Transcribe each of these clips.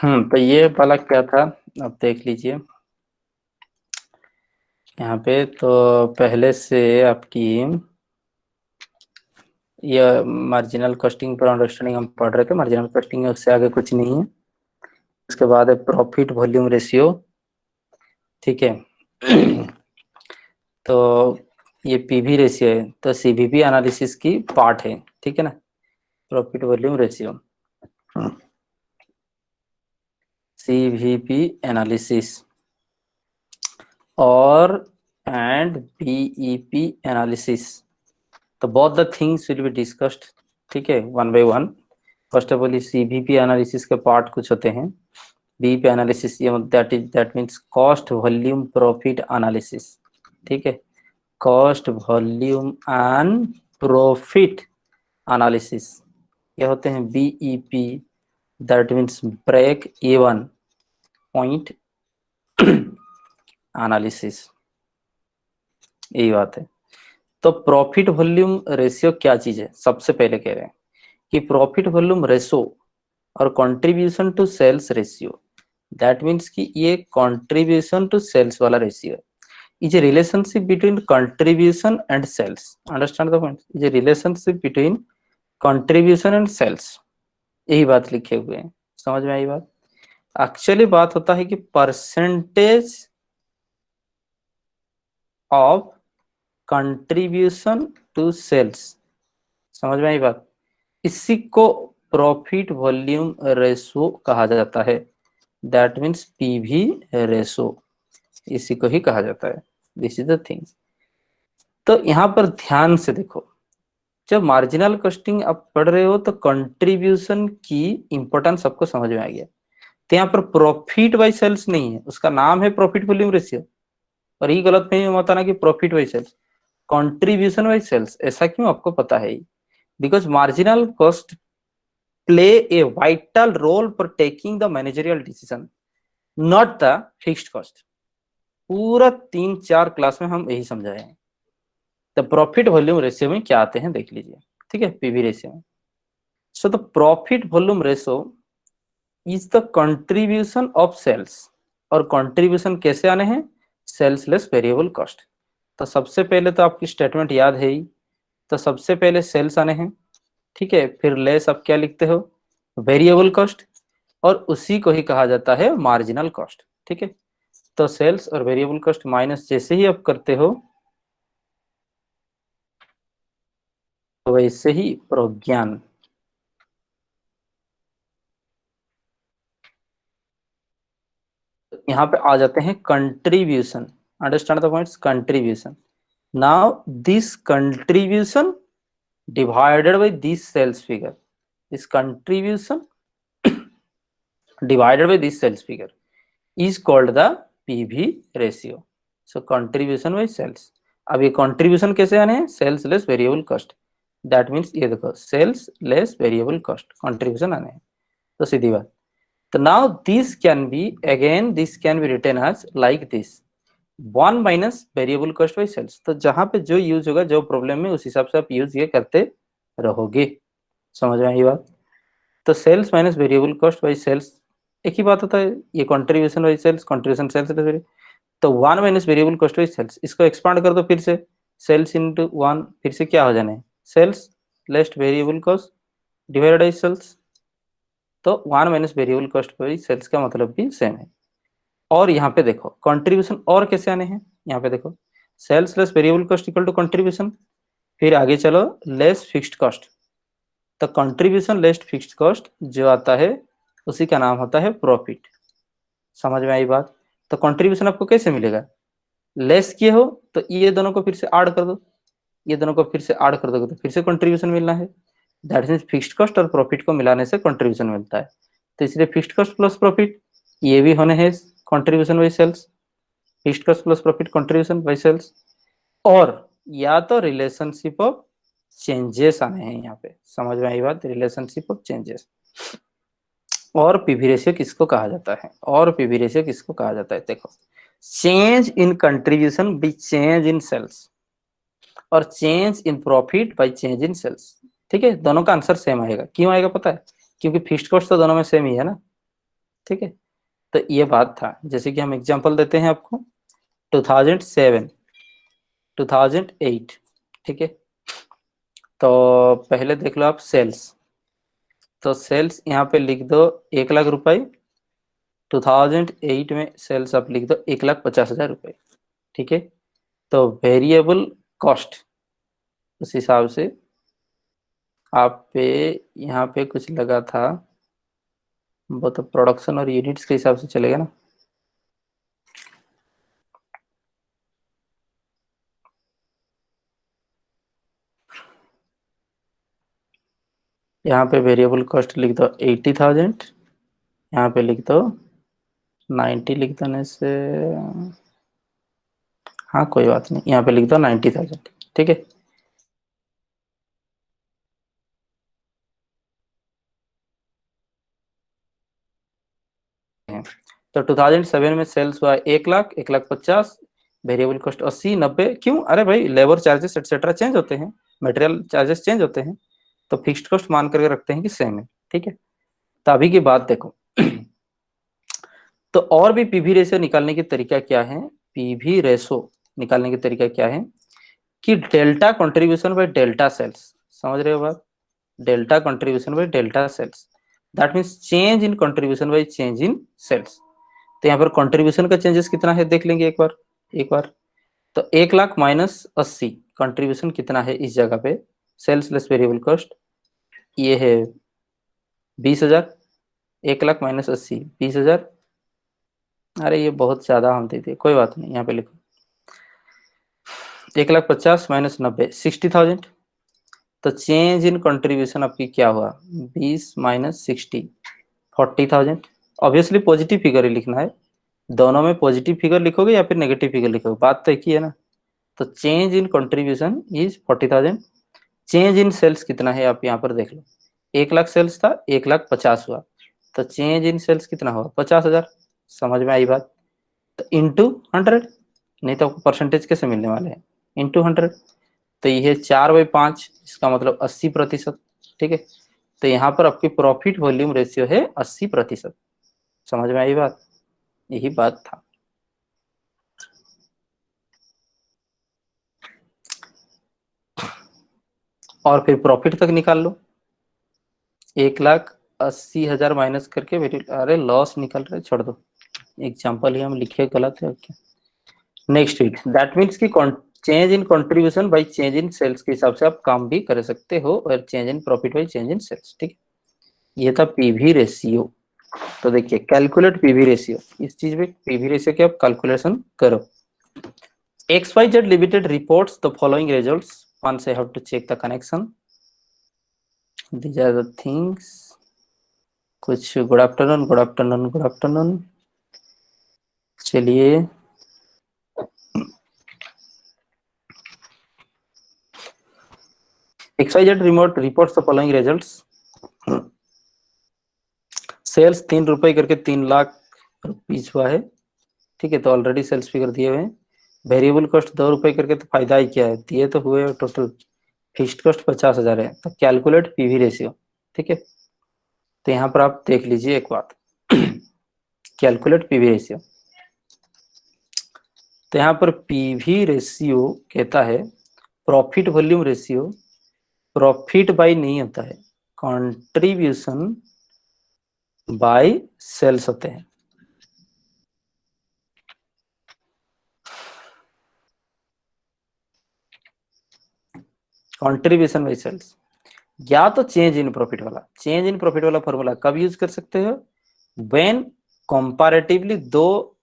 तो ये वाला क्या था, अब देख लीजिए यहाँ पे। तो पहले से आपकी ये मार्जिनल कॉस्टिंग पर अंडरस्टैंडिंग हम पढ़ रहे थे। मार्जिनल कॉस्टिंग उससे आगे कुछ नहीं है। उसके बाद है प्रॉफिट वॉल्यूम रेशियो। ठीक है। तो ये पीवी रेशियो है, तो सीवीपी एनालिसिस की पार्ट है। ठीक है ना, profit volume ratio, CVP analysis और एंड बीईपी एनालिसिस। तो both the things will be discussed. ठीक है, one by one. First of all CVP analysis के पार्ट कुछ होते हैं। बीईपी एनालिसिस ये that means cost volume profit analysis. ठीक है, cost volume and profit analysis ये होते हैं BEP. That means break even point analysis, यही बात है। तो प्रॉफिट वॉल्यूम रेशियो क्या चीज है, सबसे पहले कह रहे हैं कि प्रॉफिट वॉल्यूम रेशियो और contribution to sales ratio, that means कि ये कंट्रीब्यूशन टू सेल्स वाला रेशियो है। Is a relationship between contribution and sales. Understand the point, is a relationship between contribution and sales, यही बात लिखे हुए हैं। समझ में आई बात। एक्चुअली बात होता है कि percentage of contribution to sales, समझ में आई बात। इसी को प्रॉफिट वॉल्यूम रेशो कहा जाता है। दैट मीन्स पीवी रेशो, इसी को ही कहा जाता है। This is the thing. तो यहाँ पर ध्यान से देखो, जब मार्जिनल कॉस्टिंग आप पढ़ रहे हो तो कंट्रीब्यूशन की इंपॉर्टेंस सबको समझ में आ गया। तो यहाँ पर प्रॉफिट बाई सेल्स नहीं है, उसका नाम है प्रॉफिट वॉल्यूम रेशियो। और ये गलत नहीं होता ना कि profit by sales, contribution by sales. ऐसा क्यों, आपको पता है। Because marginal cost play a vital role for taking the managerial decision, not the fixed cost. पूरा 3-4 क्लास में हम यही समझाए हैं। तो प्रॉफिट वॉल्यूम रेशियो में क्या आते हैं देख लीजिए। ठीक है, पीवी रेशियो में। So the profit volume ratio is the contribution of sales. और कंट्रीब्यूशन कैसे आने हैं, सेल्स लेस वेरिएबल कॉस्ट। तो सबसे पहले तो आपकी स्टेटमेंट याद है ही। तो सबसे पहले सेल्स आने हैं। ठीक है, फिर लेस आप क्या लिखते हो, वेरिएबल कॉस्ट। और उसी को ही कहा जाता है मार्जिनल कॉस्ट। ठीक है, तो सेल्स और वेरिएबल कॉस्ट माइनस जैसे ही आप करते हो तो वैसे ही प्रज्ञान। यहाँ पे आ जाते हैं contribution. Understand the points, contribution. Now this contribution divided by this sales figure, this contribution divided by this sales figure is called the PV ratio. So contribution by sales। अब ये contribution कैसे आने हैं, sales less variable cost. That means ये देखो, sales less variable cost contribution आने हैं। तो सीधी बात। तो now this can be, again this can be written as like this, 1 minus variable cost by sales. तो जहां पे जो यूज होगा जो प्रॉब्लम में, उस हिसाब से आप यूज ये करते रहोगे। समझ में आई बात। तो sales minus variable cost by sales एक ही बात होता है। ये contribution by sales, contribution sales. तो 1 minus variable cost by sales, इसको एक्सपांड कर दो फिर से, सेल्स इंटू 1, फिर से क्या हो जाना है, sales less variable cost divided by sales. तो 1 minus variable cost by sales का मतलब भी सेम है। और यहाँ पे देखो कंट्रीब्यूशन और कैसे आने हैं, यहाँ पे देखो, sales less variable cost equal to contribution. फिर आगे चलो, लेस फिक्स्ड कॉस्ट। तो कंट्रीब्यूशन लेस फिक्स्ड कॉस्ट जो आता है उसी का नाम होता है प्रॉफिट। समझ में आई बात। तो कंट्रीब्यूशन आपको कैसे मिलेगा, लेस किए हो तो ये दोनों को फिर से ऐड कर दो, ये दोनों को फिर से ऐड कर दोगे तो फिर से कंट्रीब्यूशन मिलना है। दैट मीन्स फिक्स्ड कॉस्ट और प्रॉफिट को मिलाने से कंट्रीब्यूशन मिलता है। तो इसलिए फिक्स्ड कॉस्ट प्लस प्रॉफिट ये भी होने हैं contribution by sales, fixed cost plus profit contribution by sales. और या तो रिलेशनशिप ऑफ चेंजेस आने हैं यहाँ पे। समझ में आई बात, रिलेशनशिप ऑफ चेंजेस। और पीवी रेशियो किसको कहा जाता है, और पीवी रेशियो किसको कहा जाता है, देखो, change in contribution by change in sales, और change in profit by change in sales. ठीक है, दोनों का आंसर सेम आएगा। क्यों आएगा पता है, क्योंकि फिक्स्ड कॉस्ट तो दोनों में सेम ही है ना। ठीक है, तो ये बात था। जैसे कि हम एग्जांपल देते हैं आपको, 2007, 2008, ठीक है। तो पहले देख लो आप सेल्स, तो सेल्स यहाँ पे लिख दो 1 लाख रुपए, 2008 में सेल्स आप लिख दो 1,50,000 रुपए, ठीक है। तो वेरिएबल कॉस्ट उस हिसाब से आप पे यहाँ पे कुछ लगा था, वो तो प्रोडक्शन और यूनिट्स के हिसाब से चलेगा ना। यहाँ पे वेरिएबल कॉस्ट लिख दो 80,000, यहाँ पे लिख दो 90, लिख देने से, हाँ कोई बात नहीं, यहाँ पे लिख दो 90,000, ठीक है। तो 2007 में सेल्स हुआ 1 लाख, 1,50,000, वेरिएबल कॉस्ट 80, 90, क्यों? अरे भाई लेबर चार्जेस एक्सेट्रा चेंज होते हैं, मटेरियल चार्जेस चेंज होते हैं, तो फिक्स्ड कॉस्ट मान करके रखते हैं कि सेम है, ठीक है। तो अभी की बात देखो तो और भी पीवी रेशियो निकालने की तरीका क्या है, पीवी रेशो निकालने की तरीका क्या है कि delta contribution by delta sales, समझ रहे हो बात? Delta contribution by delta sales, that means change in contribution by change in sales. तो यहाँ पर कंट्रीब्यूशन का चेंजेस कितना है देख लेंगे एक बार। तो 1 लाख माइनस 80 कंट्रीब्यूशन कितना है इस जगह पे, सेल्स लेस वेरिएबल कॉस्ट, ये है 20,000। 1 लाख माइनस 80, 20,000। अरे ये बहुत ज्यादा हम दे दिए, कोई बात नहीं, यहाँ पे लिखो 1,50,000 माइनस 90, 60,000। तो चेंज इन कंट्रीब्यूशन आपकी क्या हुआ, 20 माइनस 60, 40,000। ऑब्वियसली पॉजिटिव फिगर ही लिखना है, दोनों में पॉजिटिव फिगर लिखोगे या फिर नेगेटिव फिगर लिखोगे, बात तो एक ही है ना। तो change in contribution is 40,000। Change in sales कितना है आप यहाँ पर देख लो, 1 लाख सेल्स था, 1,50,000 हुआ, तो चेंज इन सेल्स कितना हुआ, 50,000। समझ में आई बात? तो इंटू 100, नहीं तो आपको परसेंटेज कैसे मिलने वाले हैं, इंटू 100। तो ये 4/5, इसका मतलब 80%, ठीक है। तो यहाँ पर आपकी प्रॉफिट वॉल्यूम रेशियो है 80%। समझ में आई बात? यही बात था। और फिर प्रॉफिट तक निकाल लो, 1,80,000 माइनस करके अरे लॉस निकल रहा है, छोड़ दो, एग्जाम्पल ही हम लिखे गलत है क्या। नेक्स्ट वीक दैट मीन्स कि change in contribution by change in sales के हिसाब से आप काम भी कर सकते हो, और change in profit by change in sales, ठीक है। ये था पीवी रेशियो। तो देखिए कैलकुलेट पीवी रेशियो, इस चीज में पीवी रेशियो की आप कैलकुलेशन करो। XYZ Limited reports the following results. Once I have to check the connection. These are the things. कुछ good afternoon, good afternoon, good afternoon. चलिए XYZ remote reports the following results. Sales 3 रुपए करके 3 lakh rupees हुआ है, ठीक है। तो already sales figure दिए हुए हैं। वेरिएबल कॉस्ट 2 रुपए करके, तो फायदा ही क्या है, दिए तो हुए टोटल। फिक्स्ड कॉस्ट 50,000 है। तो कैलकुलेट पीवी रेशियो, ठीक है। तो यहाँ पर आप देख लीजिए एक बात कैलकुलेट पीवी रेशियो। तो यहाँ पर पीवी रेशियो कहता है profit volume ratio, profit by नहीं होता है, कंट्रीब्यूशन बाय सेल्स होते हैं। कंट्रीब्यूशन बाय सेल्स, या तो चेंज इन प्रॉफिट वाला, चेंज इन प्रॉफिट वाला फॉर्मूला कब यूज कर सकते हो, व्हेन कंपैरेटिवली 2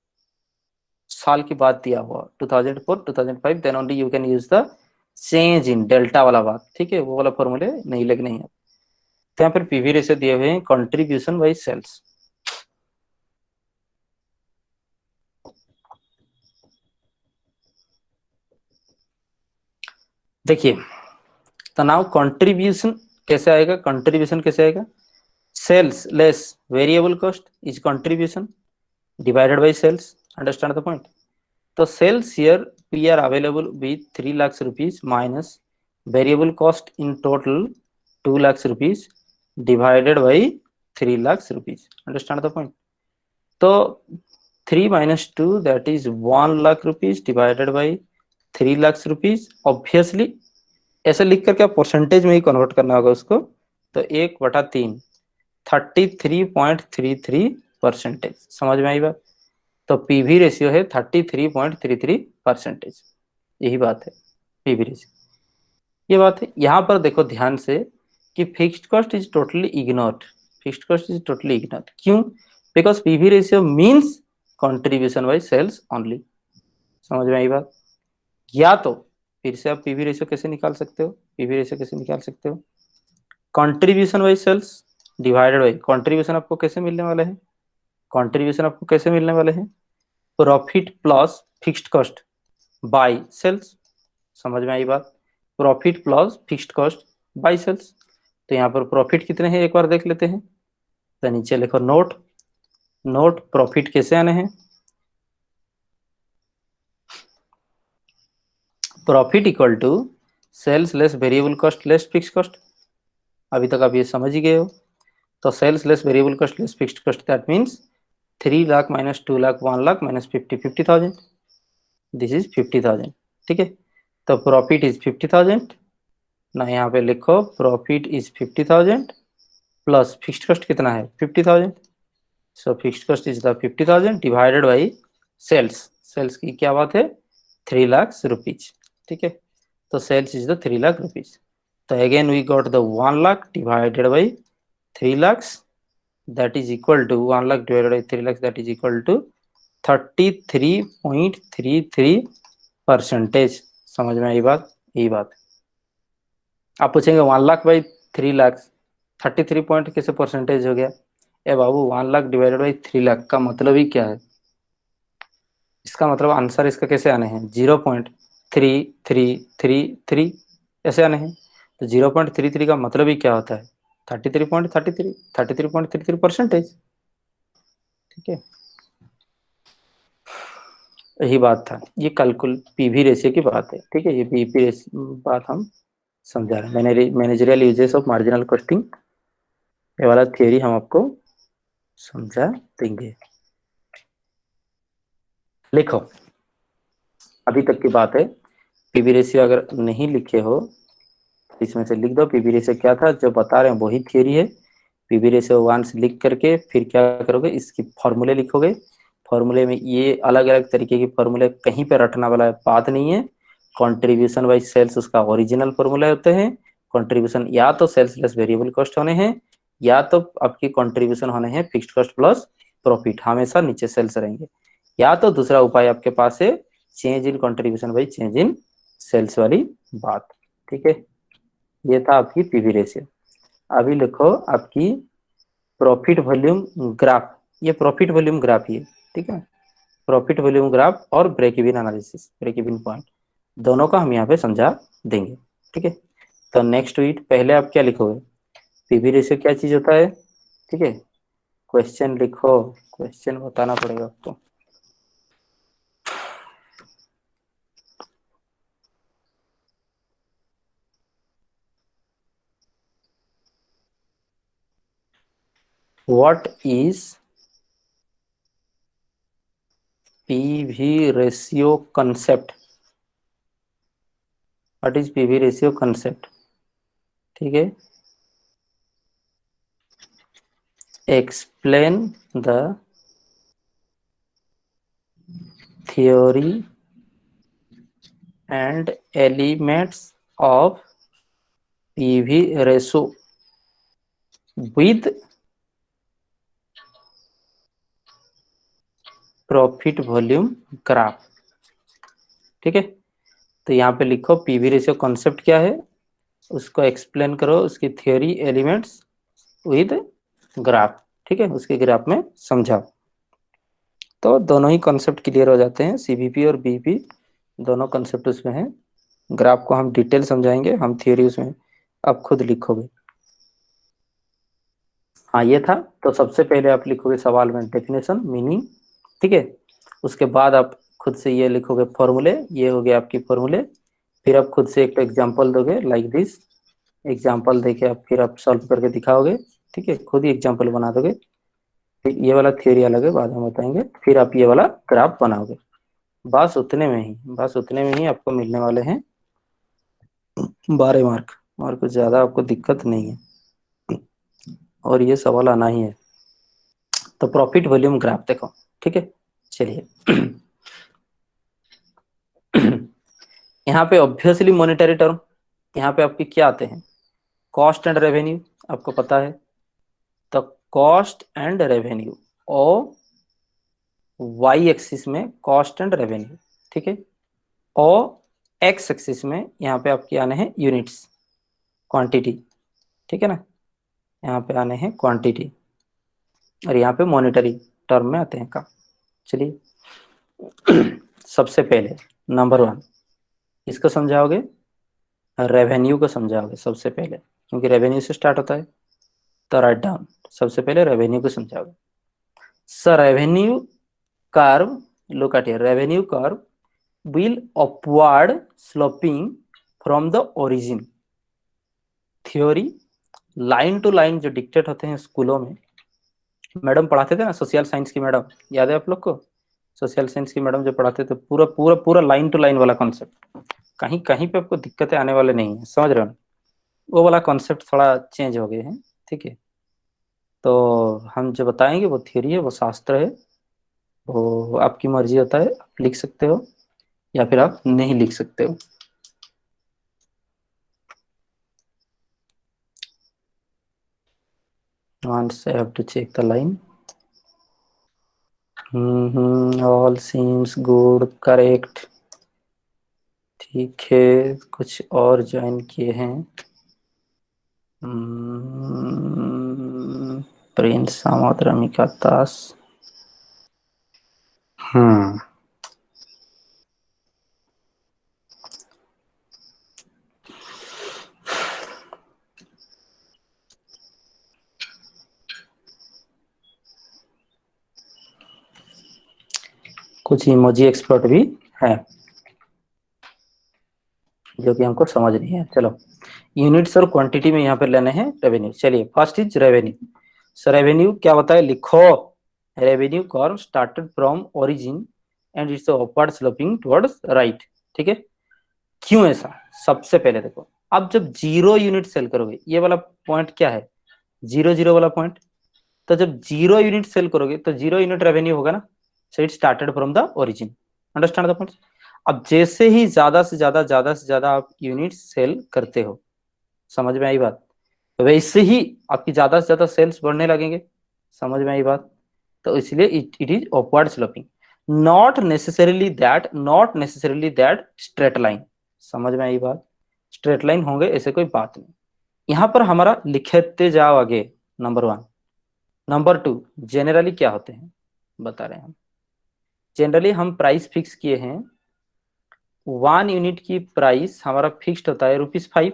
साल की बात दिया हुआ 2004 2005, then only you can use the change in delta वाला बात, ठीक है। वो वाला फॉर्मूले नहीं लगने हैं। तो यहाँ पर पीवी रेशियो दिए हुए हैं कंट्रीब्यूशन बाय सेल्स। देखिए तो नाउ कंट्रीब्यूशन कैसे आएगा, कंट्रीब्यूशन कैसे आएगा, sales less variable cost is contribution divided by sales, understand the point. तो sales here we are available with 3 lakh rupees minus variable cost in total 2 lakh rupees divided by 3 lakh rupees, understand the point. तो 3 - 2 that is 1 lakh rupees divided by 3 lakh rupees. Obviously ऐसे लिख करके आप percentage में ही convert करना होगा उसको। तो 1/3 33.33%। समझ में आई बात? तो पीवी रेशियो है 33.33%। यही बात है पीवी रेशियो। ये बात है। यहाँ पर देखो ध्यान से कि fixed cost is totally ignored. Fixed cost is totally ignored क्यों? Because PV ratio means contribution by sales only. समझ में आई बात? या तो फिर से आप पीवी रेशियो कैसे निकाल सकते हो? पीवी रेशियो कैसे निकाल सकते हो? Contribution by sales divided by contribution. आपको कैसे मिलने वाले हैं? कंट्रीब्यूशन आपको कैसे मिलने वाले हैं? Profit plus fixed cost by sales. समझ में आई बात? Profit plus fixed cost by sales. तो यहाँ पर प्रॉफिट कितने हैं एक बार देख लेते हैं। तो नीचे लिखो नोट। नोट प्रॉफिट कैसे आने हैं? Profit equal to sales less variable cost less fixed cost. अभी तक आप ये समझ ही गए हो। तो sales less variable cost less fixed cost that means 3 lakh minus 2 lakh 1 lakh minus 50,000। This is 50,000। ठीक है। तो प्रॉफिट इज 50,000 ना। यहाँ पे लिखो profit is 50,000 plus fixed cost कितना है 50,000। So fixed cost is the 50,000 divided by sales. Sales की क्या बात है? 3 लाख रुपीज। ठीक है। तो sales is the 3 lakh rupees. तो again we got the 1 lakh divided by 3 lakhs, that is equal to 1 lakh divided by 3 lakhs, that is equal to 33.33%। समझ में आई बात? यही बात। आप पूछेंगे 1 लाख बाई 3 लाख 33 पॉइंट कैसे परसेंटेज हो गया? ए बाबू 1 लाख डिवाइडेड बाई 3 लाख का मतलब ही क्या है? इसका मतलब आंसर इसका कैसे आने हैं? 0.3333 ऐसे आने हैं। तो 0.33 का मतलब ही क्या होता है? 33.33 ठीक है। यही बात था। ये कैलकुल पीवी रेशियो की बात है। ठीक है। ये पीवी रेशियो बात हम समझा रहे हैं। Managerial uses of marginal costing ये वाला थियरी हम आपको समझा देंगे। लिखो अभी तक की बात है। पीवी रेशियो अगर नहीं लिखे हो इसमें से लिख दो। पीवी रेशियो क्या था जो बता रहे हैं वही थियरी है। पीवी रेशियो 1 से लिख करके फिर क्या करोगे? इसकी फॉर्मूले लिखोगे। फॉर्मूले में ये अलग अलग तरीके की फॉर्मूले कहीं पे रटना वाला बात नहीं है। कंट्रीब्यूशन बाई सेल्स उसका ओरिजिनल फॉर्मूला होते हैं। कंट्रीब्यूशन या तो सेल्स लेस वेरिएबल कॉस्ट होने हैं या तो आपकी कंट्रीब्यूशन होने हैं फिक्स्ड कॉस्ट प्लस प्रॉफिट। हमेशा नीचे सेल्स रहेंगे। या तो दूसरा उपाय आपके पास है change in contribution by change in sales वाली बात। ठीक है। ये था आपकी पीवी रेशियो। अभी लिखो आपकी प्रॉफिट वॉल्यूम ग्राफ। ये प्रॉफिट वॉल्यूम ग्राफ ही है। ठीक है। प्रॉफिट वॉल्यूम ग्राफ और break even analysis, break even point दोनों का हम यहाँ पे समझा देंगे। ठीक है। तो नेक्स्ट वीक पहले आप क्या लिखोगे? पीवी रेशियो क्या चीज होता है? ठीक है। क्वेश्चन लिखो। क्वेश्चन बताना पड़ेगा आपको। What is PV ratio concept? What is PV ratio concept? ठीक है। Explain the theory and elements of PV ratio with profit volume graph. ठीक है। तो यहाँ पे लिखो पीवी रेशियो कॉन्सेप्ट क्या है, उसको एक्सप्लेन करो, उसकी थियोरी एलिमेंट्स विद ग्राफ। ठीक है। उसके ग्राफ में समझाओ। तो दोनों ही कॉन्सेप्ट क्लियर हो जाते हैं। सीवीपी और बीपी दोनों कॉन्सेप्ट उसमें हैं। ग्राफ को हम डिटेल समझाएंगे, हम थियोरी उसमें आप खुद लिखोगे। हाँ ये था। तो सबसे पहले आप लिखोगे सवाल में डेफिनेशन मीनिंग। ठीक है। उसके बाद आप खुद से ये लिखोगे फॉर्मूले। ये हो गया आपकी फॉर्मूले। फिर आप खुद से एक एग्जांपल दोगे लाइक दिस। एग्जांपल देके आप फिर आप सॉल्व करके दिखाओगे। ठीक है। खुद ही एग्जांपल बना दोगे। ये वाला थियोरी अलग है, बाद में बताएंगे। फिर आप ये वाला ग्राफ बनाओगे। बस उतने में ही आपको मिलने वाले हैं 12 मार्क। और कुछ ज्यादा आपको दिक्कत नहीं है, और ये सवाल आना ही है। तो प्रॉफिट वॉल्यूम ग्राफ देखो, ठीक है। चलिए यहाँ पे ऑब्वियसली मॉनेटरी टर्म, यहाँ पे आपके क्या आते हैं, कॉस्ट एंड रेवेन्यू, आपको पता है। तो कॉस्ट एंड रेवेन्यू, और वाई एक्सिस में कॉस्ट एंड रेवेन्यू, ठीक है। और एक्स एक्सिस में यहाँ पे आपके आने हैं यूनिट्स, क्वांटिटी, ठीक है ना। यहाँ पे आने हैं क्वांटिटी, और यहाँ पे मॉनेटरी टर्म में आते हैं काम। चलिए सबसे पहले नंबर 1 इसको समझाओगे, रेवेन्यू को समझाओगे सबसे पहले, क्योंकि रेवेन्यू से स्टार्ट होता है। तो राइट डाउन, सबसे पहले रेवेन्यू को समझाओगे। Sir revenue curve, look at here, revenue curve will upward sloping from the origin। Theory line to line जो डिक्टेट होते हैं स्कूलों में, मैडम पढ़ाते थे ना, सोशल साइंस की मैडम, याद है आप लोग को? सोशल साइंस की मैडम जो पढ़ाते थे, पूरा पूरा पूरा लाइन टू लाइन वाला कॉन्सेप्ट, कहीं कहीं पे आपको दिक्कतें आने वाले नहीं है, समझ रहे हो? वो वाला कॉन्सेप्ट थोड़ा चेंज हो गए हैं, ठीक है। तो हम जो बताएंगे वो थ्योरी है, वो शास्त्र है, वो आपकी मर्जी होता है, आप लिख सकते हो या फिर आप नहीं लिख सकते हो। Once I have to check the line। All seems good, correct. ठीक है, कुछ और ज्वाइन किए हैं। प्रिंस सामोद, रमिका दास। हम्म कुछ इमोजी एक्सपर्ट भी है, जो कि हमको समझ नहीं है। चलो, यूनिट्स और क्वांटिटी में यहाँ पे लेने हैं रेवेन्यू। चलिए, first is revenue. So revenue क्या बताए, लिखो। Revenue curve started from origin and it's upward sloping towards right, ठीक है। क्यों ऐसा? सबसे पहले देखो, अब जब 0 यूनिट सेल करोगे, ये वाला पॉइंट क्या है, 0 0 वाला पॉइंट। तो जब 0 यूनिट सेल करोगे तो 0 यूनिट रेवेन्यू होगा ना। So it started from the origin, understand the point. अब जैसे ही ज्यादा आप यूनिट सेल करते हो, समझ में आई बात, तो वैसे ही आपकी ज्यादा से ज्यादा सेल्स बढ़ने लगेंगे, समझ में आई बात। तो इसलिए it is upward sloping, not necessarily that straight line, समझ में आई बात। स्ट्रेट लाइन होंगे ऐसे कोई बात नहीं। यहाँ पर हमारा लिखते जाओ आगे, नंबर 1। नंबर 2, जनरली क्या होते हैं बता रहे हैं हम। जनरली हम प्राइस फिक्स किए हैं, 1 यूनिट की प्राइस हमारा फिक्स्ड होता है ₹5।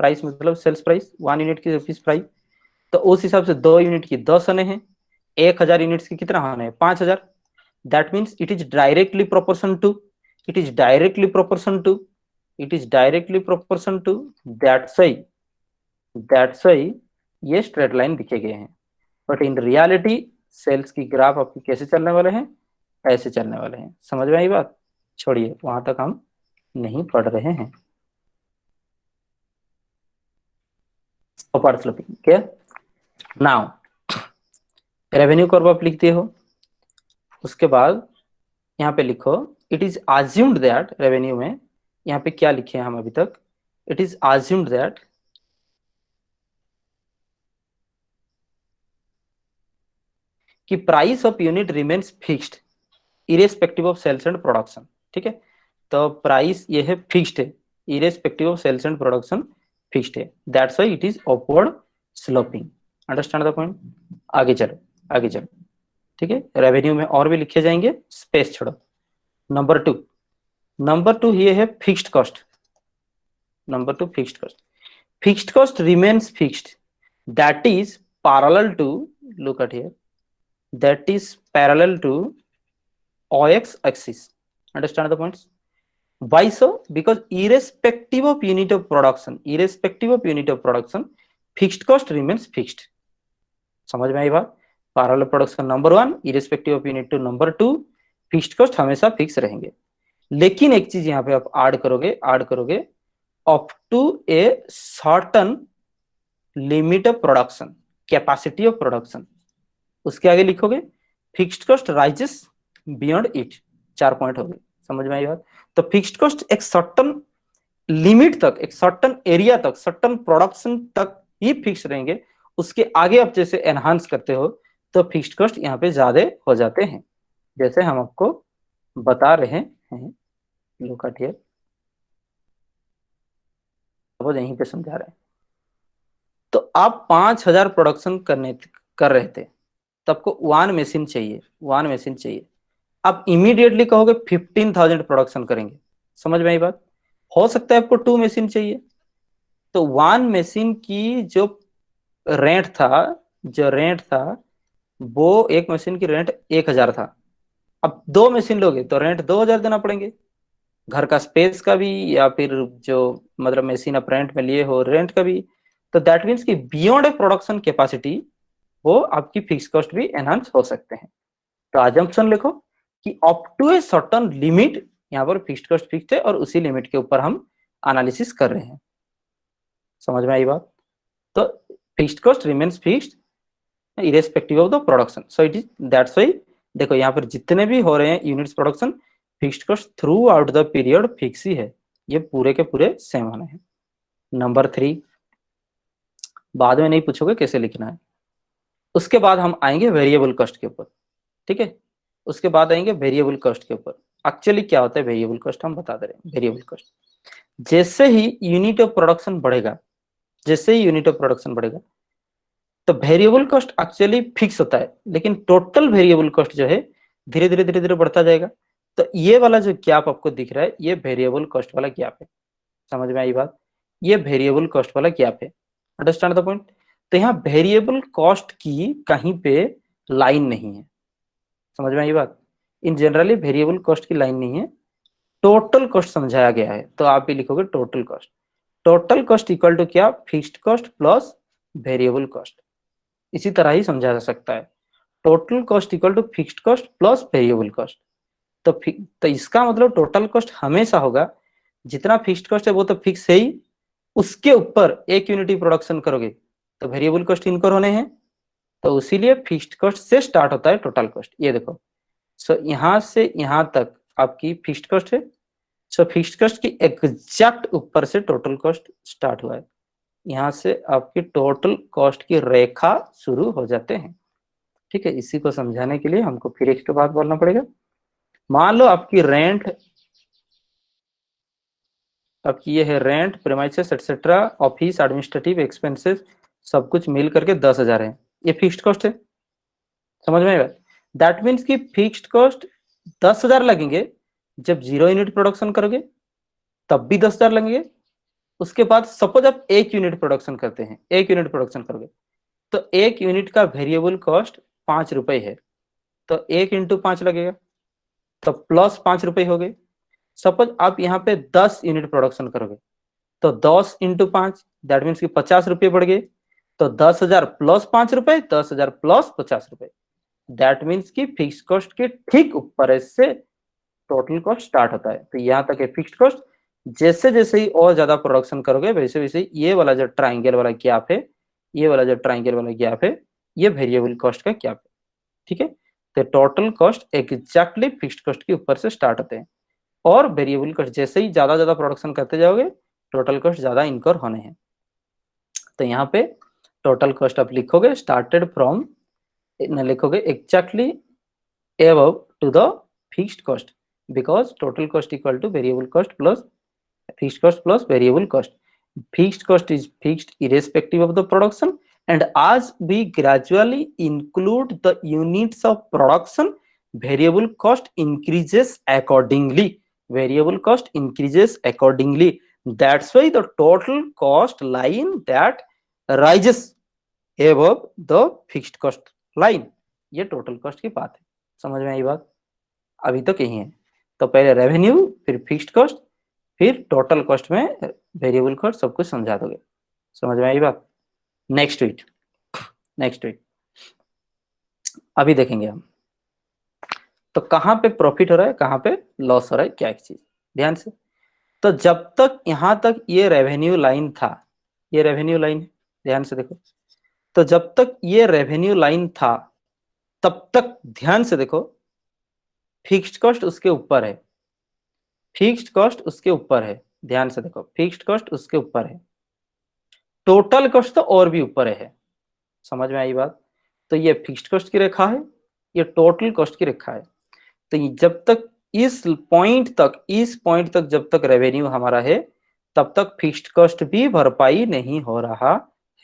प्राइस मतलब सेल्स प्राइस, 1 यूनिट की ₹5। तो उस हिसाब से 2 यूनिट की 10 आने हैं, 1000 यूनिट्स की कितना आने हैं, 5000। That means it is directly proportion to, it is directly proportion to, it is directly proportion to. That's why ये स्ट्रेट लाइन दिखे गए हैं। बट इन रियलिटी सेल्स की ग्राफ आपकी कैसे चलने वाले हैं, ऐसे चलने वाले हैं, समझ में आई बात। छोड़िए, वहां तक हम नहीं पढ़ रहे हैं। अपवर्ड स्लोपिंग क्या। नाउ रेवेन्यू कर्व आप लिखते हो, उसके बाद यहाँ पे लिखो, it is assumed that, revenue में यहाँ पे क्या लिखे हैं हम अभी तक, इट इज आज्यूम्ड दैट कि price of unit remains fixed irrespective of sales and production, ठीक है। तो प्राइस ये है फिक्स्ड है, irrespective of sales and production fixed है, that's why it is upward sloping, understand the point. आगे चलो, आगे चलो, ठीक है। रेवेन्यू में और भी लिखे जाएंगे, स्पेस छोड़ो। नंबर 2 ये है fixed cost. Number 2 fixed cost, fixed cost remains fixed, that is parallel to, look at here, that is parallel to OX axis. Understand the points? Why so? Because irrespective of unit of production, fixed cost remains fixed. समझ में आई बात। Parallel production number 1 irrespective of unit 2 number 2 fixed cost हमेशा fix रहेंगे। लेकिन एक चीज यहाँ पे आप ऐड करोगे up to a certain limit of production, capacity of production, उसके आगे लिखोगे fixed cost rises beyond it. 4 point हो गए, समझ में आई बात। तो फिक्स्ड कॉस्ट एक सर्टन लिमिट तक, एक सर्टन एरिया तक, सर्टन प्रोडक्शन तक ही फिक्स रहेंगे। उसके आगे आप जैसे एनहांस करते हो तो फिक्स्ड कॉस्ट यहाँ पे ज्यादा हो जाते हैं, जैसे हम आपको बता रहे हैं। लुक एट हियर, वो यहीं पे समझा रहे हैं। तो आप 5000 प्रोडक्शन कर रहे थे, तो आपको 1 मशीन चाहिए, 1 मशीन चाहिए। आप इमीडिएटली कहोगे 15,000 प्रोडक्शन करेंगे, समझ में आई बात। हो सकता है आपको 2 मशीन चाहिए, तो 1 मशीन की जो रेंट था वो एक मशीन की रेंट 1000 था। अब 2 मशीन लोगे तो रेंट 2000 देना पड़ेंगे, घर का स्पेस का भी, या फिर जो मतलब मशीन आप रेंट में लिए हो रेंट का भी। तो दैट मीन्स कि बियॉन्ड ए प्रोडक्शन कैपेसिटी वो आपकी फिक्स कॉस्ट भी एनहांस हो सकते हैं। तो अजम्पशन लिखो कि up to a certain limit यहाँ पर फिक्स्ड कॉस्ट फिक्स्ड है और उसी लिमिट के ऊपर हम एनालिसिस कर रहे हैं, समझ में आई बात। तो fixed cost remains fixed irrespective of the production, so it is that's why देखो यहाँ पर जितने भी हो रहे हैं units production, fixed cost throughout the period fix ही है, ये पूरे के पूरे सेम होने हैं। नंबर 3, बाद में नहीं पूछोगे कैसे लिखना है। उसके बाद हम आएंगे वेरिएबल कॉस्ट के ऊपर, ठीक है। उसके बाद आएंगे वेरिएबल कॉस्ट के ऊपर। एक्चुअली क्या होता है वेरिएबल कॉस्ट, हम बता दे रहे हैं। वेरिएबल कॉस्ट जैसे ही यूनिट ऑफ प्रोडक्शन बढ़ेगा, जैसे ही यूनिट ऑफ प्रोडक्शन बढ़ेगा, तो वेरिएबल कॉस्ट एक्चुअली फिक्स होता है, लेकिन टोटल वेरिएबल कॉस्ट जो है धीरे धीरे बढ़ता जाएगा। तो ये वाला जो गैप आपको दिख रहा है ये वेरिएबल कॉस्ट वाला गैप है, समझ में आई बात। ये वेरिएबल कॉस्ट वाला गैप है, अंडरस्टैंड द पॉइंट। तो यहाँ वेरिएबल कॉस्ट की कहीं पे लाइन नहीं है, समझ में आई बात। इन जनरली वेरिएबल कॉस्ट की लाइन नहीं है, टोटल कॉस्ट समझाया गया है। तो आप भी लिखोगे total cost. Total cost equal to क्या, fixed cost plus variable cost. इसी तरह ही समझा जा सकता है, total cost equal to fixed cost plus variable cost. तो इसका मतलब टोटल कॉस्ट हमेशा होगा, जितना फिक्स्ड कॉस्ट है वो तो फिक्स है ही, उसके ऊपर एक यूनिटी प्रोडक्शन करोगे तो वेरिएबल कॉस्ट इनकर होने हैं। तो इसीलिए फिक्स्ड कॉस्ट से स्टार्ट होता है टोटल कॉस्ट। ये देखो, सो यहां से यहां तक आपकी फिक्स्ड कॉस्ट है। सो फिक्स्ड कॉस्ट की एग्जैक्ट ऊपर से टोटल कॉस्ट स्टार्ट हुआ है, यहाँ से आपकी टोटल कॉस्ट की रेखा शुरू हो जाते हैं, ठीक है। इसी को समझाने के लिए हमको फिर एक बात बोलना पड़ेगा। मान लो आपकी रेंट, आपकी ये है rent, premises etcetera, office administrative expenses, सब कुछ मिल करके 10,000 है, ये फिक्स्ड कॉस्ट है, समझ में आएगा। दैट मीन्स कि फिक्स्ड कॉस्ट 10,000 लगेंगे, जब 0 यूनिट प्रोडक्शन करोगे तब भी 10,000 लगेंगे। उसके बाद सपोज आप 1 यूनिट प्रोडक्शन करते हैं, 1 यूनिट प्रोडक्शन करोगे तो 1 यूनिट का वेरिएबल कॉस्ट 5 रुपए है, तो 1 × 5 लगेगा, तो प्लस 5 रुपए हो गए। सपोज आप यहाँ पे 10 यूनिट प्रोडक्शन करोगे तो 10 × 5 दैट मीन्स कि 50 रुपये बढ़ गए, तो 10,000 प्लस 5 रुपए, 10,000 प्लस 50 रुपए। दैट मीन्स कि फिक्स कॉस्ट के ठीक ऊपर से टोटल कॉस्ट स्टार्ट होता है। तो यहाँ तक है फिक्स्ड कॉस्ट। जैसे जैसे ही और ज्यादा प्रोडक्शन करोगे वैसे वैसे ये वाला जो ट्राइंगल वाला गैप है, ये वाला जो ट्राइंगल वाला गैप है, ये वेरिएबल कॉस्ट का गैप है, ठीक है। तो total cost exactly fixed cost के ऊपर से स्टार्ट होते हैं, और वेरिएबल कॉस्ट जैसे ही ज्यादा ज्यादा करते जाओगे टोटल कॉस्ट ज्यादा इनकर होने हैं। तो यहाँ पे टोटल कॉस्ट आप लिखोगे स्टार्टेड फ्रॉम, लिखोगे exactly above to the fixed cost, because total cost equal to variable cost plus fixed cost plus variable cost. Fixed cost is fixed irrespective of the production, and as we gradually include the units of production, variable cost increases accordingly. Variable cost increases accordingly. That's why the total cost line that rises above the fixed cost line, ये total cost की बात है, समझ में आई बात। अभी तो यही है, तो पहले रेवेन्यू, फिर फिक्स्ड कॉस्ट, फिर टोटल कॉस्ट में वेरिएबल कॉस्ट, सब कुछ समझा दोगे, समझ में आई बात। नेक्स्ट वीक अभी देखेंगे हम। तो कहाँ पे प्रॉफिट हो रहा है, कहाँ पे लॉस हो रहा है, क्या एक चीज ध्यान से। तो जब तक यहां तक ये रेवेन्यू लाइन था, ये रेवेन्यू लाइन, ध्यान से देखो, तो जब तक ये रेवेन्यू लाइन था तब तक ध्यान से देखो, फिक्स्ड कॉस्ट उसके ऊपर है, फिक्स्ड कॉस्ट उसके ऊपर है, ध्यान से देखो, फिक्स्ड कॉस्ट उसके ऊपर है, टोटल कॉस्ट तो और भी ऊपर है। समझ में आई बात। तो ये फिक्स्ड कॉस्ट की रेखा है, ये टोटल कॉस्ट की रेखा है। तो जब तक इस पॉइंट तक जब तक रेवेन्यू हमारा है, तब तक फिक्स्ड कॉस्ट भी भरपाई नहीं हो रहा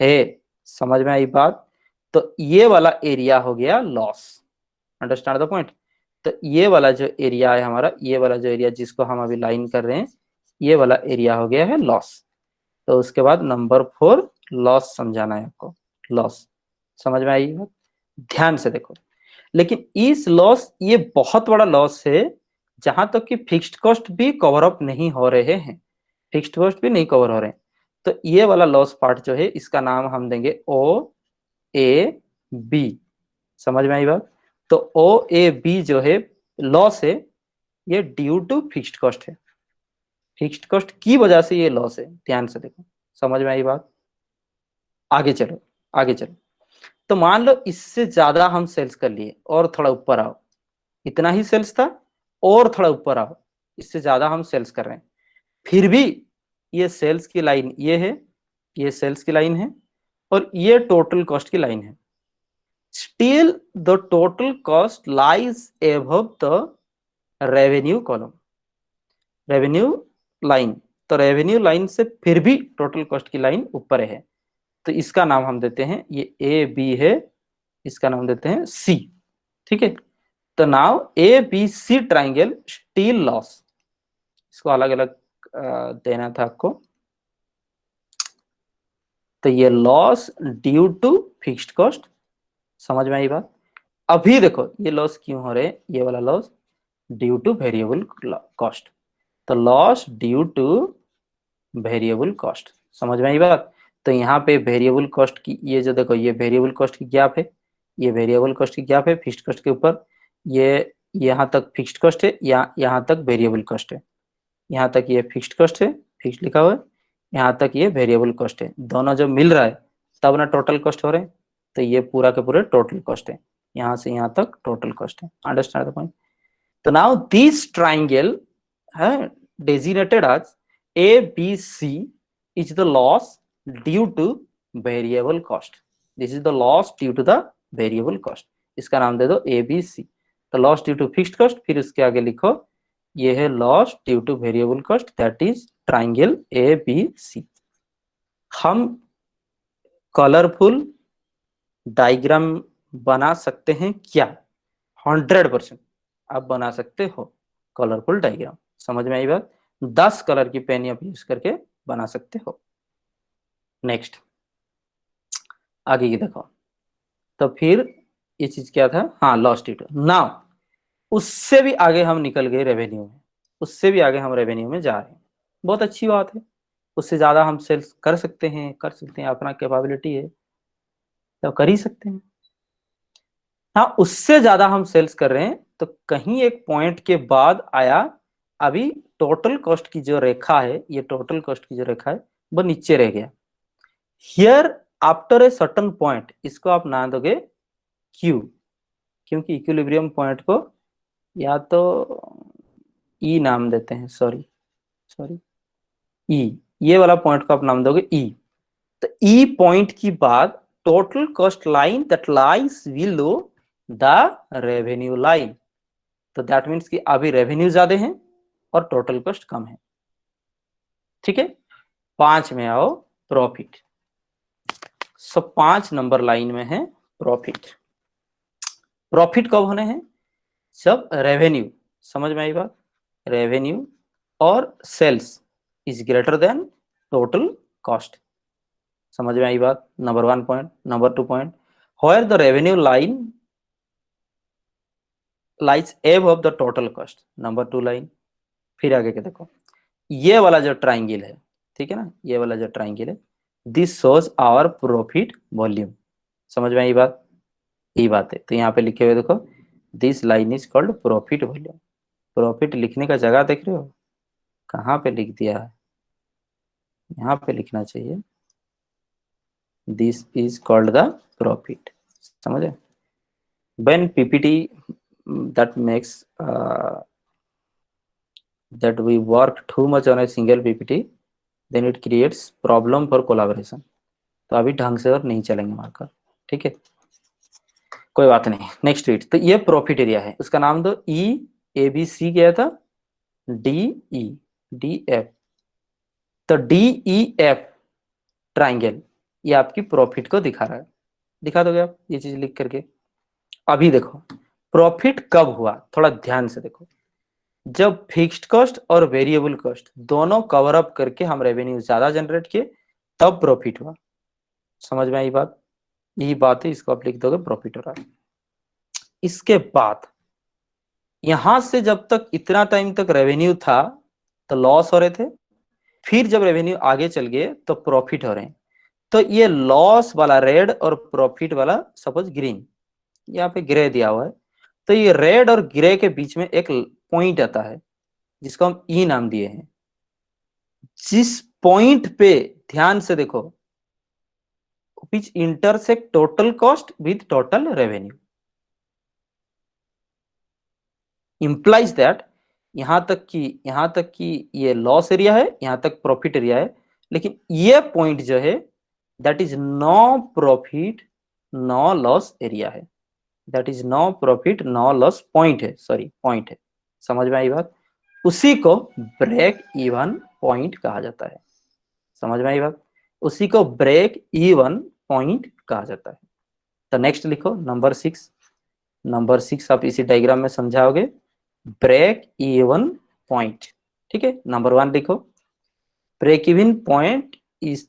है। समझ में आई बात। तो ये वाला एरिया हो गया लॉस। Understand the point. तो ये वाला जो एरिया है हमारा, ये वाला जो एरिया जिसको हम अभी लाइन कर रहे हैं, ये वाला एरिया हो गया है लॉस। तो उसके बाद नंबर 4 लॉस समझाना है आपको। लॉस समझ में आई बात। ध्यान से देखो, लेकिन इस लॉस, ये बहुत बड़ा लॉस है, जहां तक कि फिक्स्ड कॉस्ट भी कवर अप नहीं हो रहे हैं, फिक्स्ड कॉस्ट भी नहीं कवर हो रहे हैं। तो ये वाला लॉस पार्ट जो है, इसका नाम हम देंगे ओ ए बी। समझ में आई बात। तो ओ ए बी जो है लॉस है, ये ड्यू टू फिक्स्ड कॉस्ट है, फिक्स्ड कॉस्ट की वजह से ये लॉस है। ध्यान से देखो, समझ में आई बात। आगे चलो, आगे चलो। तो मान लो इससे ज्यादा हम सेल्स कर लिए, और थोड़ा ऊपर आओ, इतना ही सेल्स था और थोड़ा ऊपर आओ, इससे ज्यादा हम सेल्स कर रहे हैं, फिर भी ये सेल्स की लाइन ये है, ये सेल्स की लाइन है, और ये टोटल कॉस्ट की लाइन है। Still the total cost lies above the revenue column, revenue line. तो रेवेन्यू लाइन से फिर भी टोटल कॉस्ट की लाइन ऊपर है। तो इसका नाम हम देते हैं, ये ए बी है, इसका नाम देते हैं सी। ठीक है। तो now A B C triangle still loss, इसको अलग अलग देना था आपको। तो ये loss due to fixed cost. समझ में आई बात। अभी देखो ये लॉस क्यों हो रहे हैं, ये वाला loss due to variable cost. तो loss due to variable cost. समझ में आई बात। तो यहाँ पे वेरिएबल कॉस्ट की, ये जो देखो, ये वेरिएबल कॉस्ट की गैप है, ये वेरिएबल कॉस्ट की गैप है फिक्स्ड कॉस्ट के ऊपर। ये यहाँ तक फिक्स्ड कॉस्ट है, यहाँ तक वेरिएबल कॉस्ट है, यहाँ तक ये फिक्स्ड कॉस्ट है, फिक्स्ड लिखा हुआ है, यहाँ तक ये वेरिएबल कॉस्ट है। दोनों जब मिल रहा है तब ना टोटल कॉस्ट हो रहे हैं। तो ये पूरा के पूरे टोटल कॉस्ट है, यहाँ से यहाँ तक टोटल कॉस्ट है। Understand the point. तो नाउ दिस ट्राइंगल है designated as ABC is the loss due to variable cost. This is the loss due to the variable cost. इसका नाम दे दो ABC। तो loss due to fixed cost, फिर उसके आगे लिखो ये है loss due to variable cost, that is triangle ABC। हम कलरफुल डायग्राम बना सकते हैं क्या? 100% आप बना सकते हो कलरफुल डायग्राम। समझ में आई बात। 10 कलर की पेन आप यूज करके बना सकते हो। नेक्स्ट, आगे की देखो। तो फिर ये चीज क्या था, हाँ लॉस ड्यू टू। नाउ उससे भी आगे हम निकल गए रेवेन्यू में, उससे भी आगे हम रेवेन्यू में जा रहे हैं। बहुत अच्छी बात है, उससे ज्यादा हम सेल्स कर सकते हैं, कर सकते हैं, अपना कैपेबिलिटी है तो कर ही सकते हैं। हाँ उससे ज्यादा हम सेल्स कर रहे हैं, तो कहीं एक पॉइंट के बाद आया, अभी टोटल कॉस्ट की जो रेखा है, ये टोटल कॉस्ट की जो रेखा है वो नीचे रह गया। Here after a certain point, इसको आप नाम दोगे क्यू, क्योंकि इक्विलिब्रियम पॉइंट को या तो ई नाम देते हैं, सॉरी सॉरी ई, ये वाला पॉइंट को आप नाम दोगे ई। तो ई पॉइंट की बाद total cost line that lies below the revenue line. तो दैट मीन्स कि अभी रेवेन्यू ज्यादा है और टोटल कॉस्ट कम है। ठीक है। 5 में आओ, प्रॉफिट। सो 5 नंबर लाइन में है प्रॉफिट। प्रॉफिट कब होने हैं? जब रेवेन्यू, समझ में आई बात, रेवेन्यू और sales is greater than total cost. समझ में आई बात। Number 1 point. Number 2 point, where the revenue line lies above the total cost। Number 2 line. फिर आगे के देखो, ये वाला जो ट्राइंगल है, ठीक है ना, ये वाला जो ट्राइंगल है, this shows our profit volume. समझ में आई बात। यही बात है। तो यहाँ पे लिखे हुए देखो, this line is called profit volume. Profit लिखने का जगह देख रहे हो, कहाँ पे लिख दिया है, यहाँ पे लिखना चाहिए, this is called the profit. समझे? when ppt that makes that we work too much on a single ppt, then it creates problem for collaboration। तो अभी ढंग से और नहीं चलेंगे मार्कर, ठीक है, कोई बात नहीं। Next read. तो ये प्रॉफिट एरिया है, उसका नाम दो ई, ए बी सी गया था, डी ई, डी एफ। तो डी ई एफ ट्राइंगल ये आपकी प्रॉफिट को दिखा रहा है। दिखा दोगे आप ये चीज लिख करके? अभी देखो प्रॉफिट कब हुआ, थोड़ा ध्यान से देखो। जब फिक्स्ड कॉस्ट और वेरिएबल कॉस्ट दोनों कवर अप करके हम रेवेन्यू ज्यादा जनरेट किए, तब प्रॉफिट हुआ। समझ में आई बात? यही बात है, इसको आप लिख दोगे प्रॉफिट हो रहा है। इसके बाद यहां से जब तक इतना टाइम तक रेवेन्यू था तो लॉस हो रहे थे, फिर जब रेवेन्यू आगे चल गए तो प्रॉफिट हो रहे हैं। तो ये लॉस वाला रेड और प्रॉफिट वाला सपोज ग्रीन, यहाँ पे ग्रे दिया हुआ है, तो ये रेड और ग्रे के बीच में एक पॉइंट आता है जिसको हम ई नाम दिए हैं। जिस पॉइंट पे ध्यान से देखो, विच intersect total cost with total revenue, implies that यहां तक कि ये लॉस एरिया है, यहां तक प्रॉफिट एरिया है, लेकिन ये पॉइंट जो है that is no profit no loss area है, that is no profit no loss point है, सॉरी पॉइंट है। समझ में आई बात? उसी को ब्रेक इवन पॉइंट कहा जाता है। समझ में आई बात? उसी को ब्रेक इवन पॉइंट कहा जाता है। तो नेक्स्ट लिखो नंबर 6। नंबर 6 आप इसी डायग्राम में समझाओगे, ब्रेक इवन पॉइंट। ठीक है, नंबर 1 लिखो, break even point is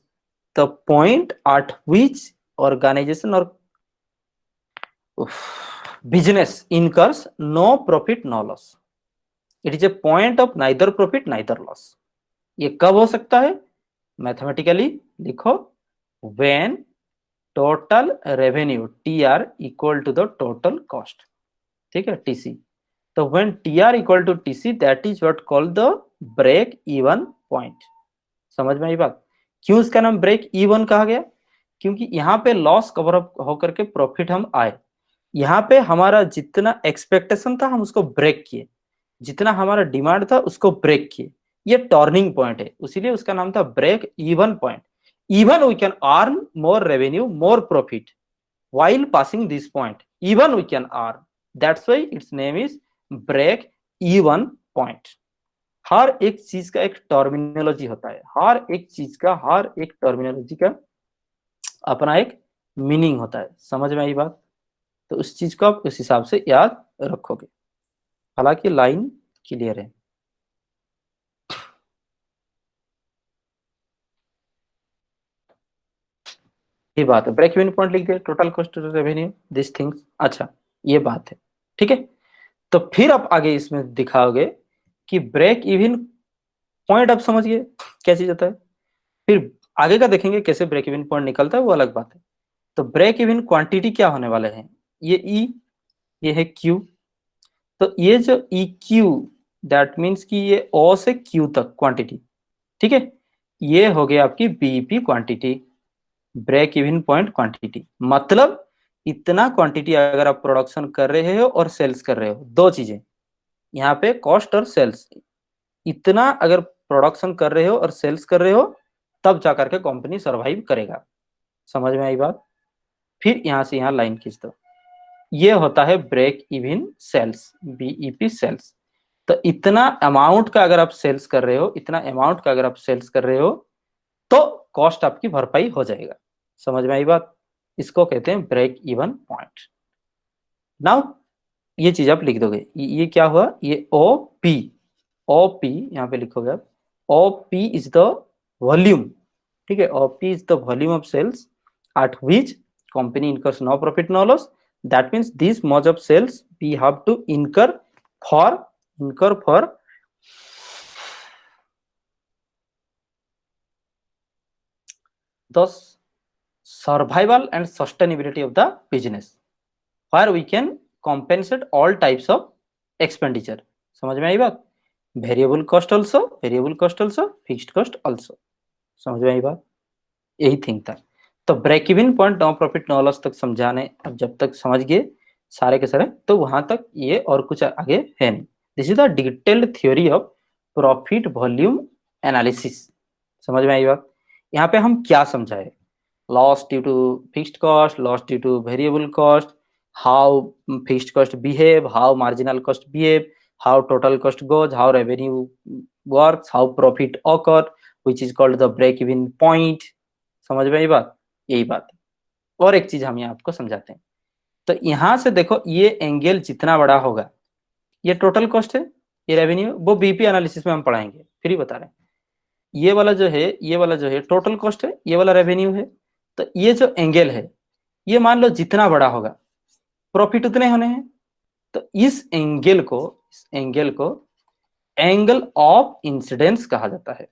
the point at which organisation और business incurs no profit no loss. It is a point of neither profit neither loss. ये कब हो सकता है? मैथमेटिकली लिखो, when total revenue T R equal to the total cost. ठीक है, TC. तो when T R equal to TC that is what called the break even point. समझ में आई बात? क्यों इसका नाम ब्रेक इवन कहा गया? क्योंकि यहाँ पे लॉस कवर अप होकर के प्रॉफिट हम आए। यहाँ पे हमारा जितना एक्सपेक्टेशन था हम उसको ब्रेक किए, जितना हमारा डिमांड था उसको ब्रेक किए। ये टर्निंग पॉइंट है, इसीलिए उसका नाम था break even point. Even we can earn more revenue more profit while passing this point, even we can earn, that's why its name is break even point। हर एक चीज का एक टर्मिनोलॉजी होता है, हर एक चीज का, हर एक टर्मिनोलॉजी का अपना एक मीनिंग होता है। समझ में आई बात? तो उस चीज को आप उस हिसाब से याद रखोगे। हालांकि लाइन क्लियर है। ये बात है, ब्रेक इवन पॉइंट लिख दिया, total cost to revenue, this things. अच्छा, ये बात है, ठीक है। तो फिर आप आगे इसमें दिखाओगे कि ब्रेक इवन पॉइंट आप समझ गए क्या चीज होता है। फिर आगे का देखेंगे कैसे ब्रेक इवन पॉइंट निकलता है, वो अलग बात है। तो ब्रेक इवन क्वांटिटी क्या होने वाले हैं, ये ई, ये है क्यू। तो ये जो ई क्यू दैट मीन्स कि ये ओ से क्यू तक क्वांटिटी, ठीक है, ये हो गया आपकी BEP quantity, break even point quantity. मतलब इतना क्वांटिटी अगर आप प्रोडक्शन कर रहे हो और सेल्स कर रहे हो, दो चीजें यहाँ पे, कॉस्ट और सेल्स, इतना अगर प्रोडक्शन कर रहे हो और सेल्स कर रहे हो तब जाकर के कंपनी सरवाइव करेगा। समझ में आई बात? फिर यहां से यहां लाइन खींच दो, ये होता है break even sales, BEP sales. तो इतना अमाउंट का अगर आप सेल्स कर रहे हो, इतना अमाउंट का अगर आप सेल्स कर रहे हो तो कॉस्ट आपकी भरपाई हो जाएगा। समझ में आई बात? इसको कहते हैं ब्रेक इवन पॉइंट। नाउ ये चीज आप लिख दोगे, ये क्या हुआ, ये ओ पी, ओ पी यहाँ पे लिखोगे आप, O P is the volume. ठीक है, O P is the volume of sales at which company incurs no profit no loss। that means this much of sales we have to incur for the survival and sustainability of the business। where we can compensate all types of expenditure. समझ में आई बात? Variable cost also, variable cost also, fixed cost also. समझ में आई बात? यही thing था। तो break even point, no profit no loss तक समझाने, अब जब तक समझ गए सारे के सारे, तो वहां तक ये और कुछ आगे है नहीं। This is the detailed theory of profit volume analysis. समझ में आई बात? यहाँ पे हम क्या समझाए? Loss due to fixed cost, loss due to variable cost, how fixed cost behave, how marginal cost behave, how total cost goes, how revenue works, how profit occur, which is called the break even point. समझ में आई बात? यही बात है। और एक चीज हम यहाँ आपको समझाते हैं। तो यहां से देखो, ये एंगल जितना बड़ा होगा, ये टोटल कॉस्ट है, ये रेवेन्यू, वो बीपी एनालिसिस में हम पढ़ाएंगे, फिर ही बता रहे हैं। ये वाला जो है, ये वाला जो है टोटल कॉस्ट है, ये वाला रेवेन्यू है। तो ये जो एंगल है, ये मान लो जितना बड़ा होगा, प्रॉफिट उतने होने हैं। तो इस एंगल को एंगल ऑफ इंसिडेंस कहा जाता है,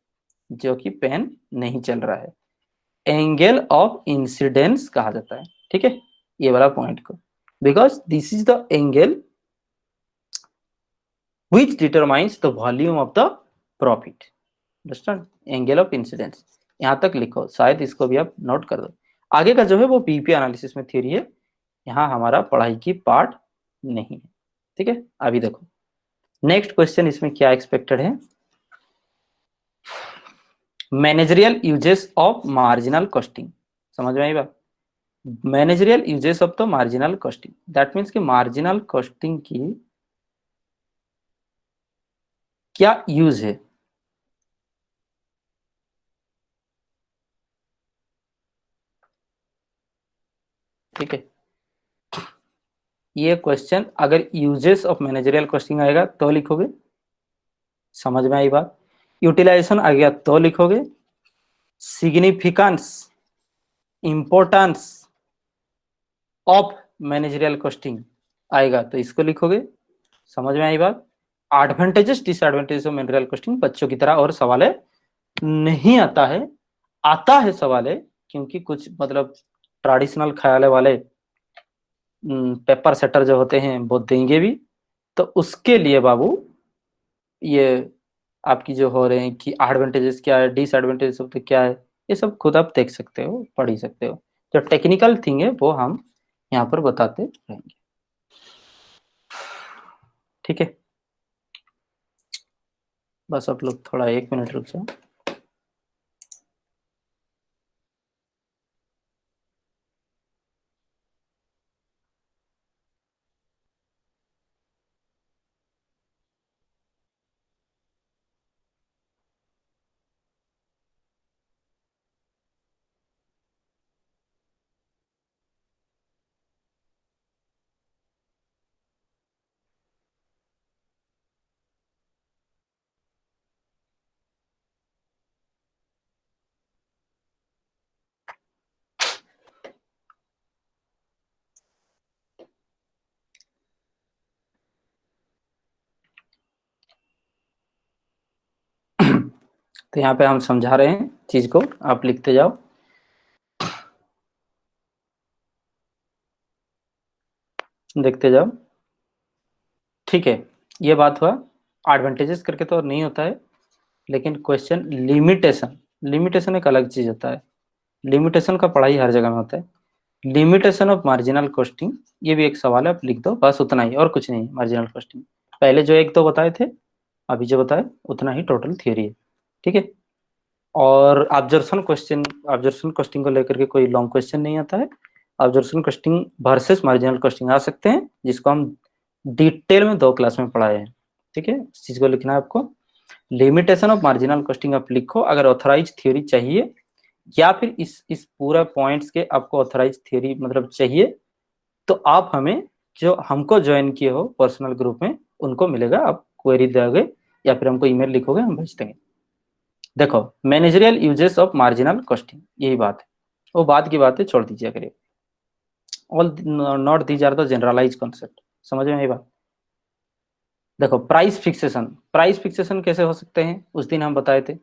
जो कि पेन नहीं चल रहा है, एंगल ऑफ इंसिडेंस कहा जाता है। ठीक है, ये वाला पॉइंट को, because this is the angle which determines the volume of the profit. Understand? Angle of incidence यहां तक लिखो, शायद इसको भी आप नोट कर दो। आगे का जो है वो पीपी एनालिसिस में थ्योरी है, यहाँ हमारा पढ़ाई की पार्ट नहीं है। ठीक है, अभी देखो नेक्स्ट क्वेश्चन, इसमें क्या एक्सपेक्टेड है? Managerial uses of marginal costing. समझ में आई बात? Managerial uses of the marginal costing, that means कि मार्जिनल कॉस्टिंग की क्या यूज है। ठीक है, ये क्वेश्चन अगर यूजेस ऑफ मैनेजरियल कॉस्टिंग आएगा तो लिखोगे, समझ में आई बात? यूटिलाइजेशन आ गया तो लिखोगे, significance, importance of managerial costing आएगा तो इसको लिखोगे। समझ में आई बात? Advantages disadvantages of managerial costing बच्चों की तरह और सवाल है नहीं आता है, आता है सवाल है, क्योंकि कुछ मतलब ट्रेडिशनल ख्याल वाले पेपर सेटर जो होते हैं वो देंगे भी। तो उसके लिए बाबू, ये आपकी जो हो रहे हैं कि एडवांटेजेस क्या है, डिसएडवांटेजेस होते क्या है, ये सब खुद आप देख सकते हो, पढ़ ही सकते हो। जो टेक्निकल थिंग है वो हम यहाँ पर बताते रहेंगे। ठीक है, बस आप लोग थोड़ा 1 मिनट रुक जाओ। तो यहाँ पे हम समझा रहे हैं चीज को, आप लिखते जाओ। देखते जाओ। ठीक है, ये बात हुआ। एडवांटेजेस करके तो नहीं होता है, लेकिन क्वेश्चन लिमिटेशन, लिमिटेशन एक अलग चीज होता है। लिमिटेशन का पढ़ाई हर जगह में होता है। लिमिटेशन ऑफ मार्जिनल कॉस्टिंग, ये भी एक सवाल है, आप लिख दो, बस उतना ही, और कुछ नहीं। मार्जिनल कॉस्टिंग पहले जो एक दो बताए थे, अभी जो बताए उतना ही टोटल थियरी है। ठीक है, और ऑब्जर्वेशन क्वेश्चन, ऑब्जर्वेशन कॉस्टिंग को लेकर के कोई लॉन्ग क्वेश्चन नहीं आता है। Observation costing versus marginal costing आ सकते हैं, जिसको हम डिटेल में 2 क्लास में पढ़ाए हैं। ठीक है, इस चीज को लिखना है आपको। लिमिटेशन ऑफ मार्जिनल कॉस्टिंग आप लिखो, अगर ऑथराइज थ्योरी चाहिए, या फिर इस पूरा पॉइंट्स के आपको ऑथराइज थ्योरी मतलब चाहिए, तो आप हमें, जो हमको ज्वाइन किए हो पर्सनल ग्रुप में, उनको मिलेगा। आप क्वेरी दोगे या फिर हमको ईमेल लिखोगे, हम भेज देंगे। देखो, managerial uses of marginal costing, यही बात है। वो बात की बातें छोड़ दीजिए करिए। All not these are the generalise concept. समझ में आई बात? देखो, प्राइस फिक्सेशन, प्राइस फिक्सेशन कैसे हो सकते हैं उस दिन हम बताए थे।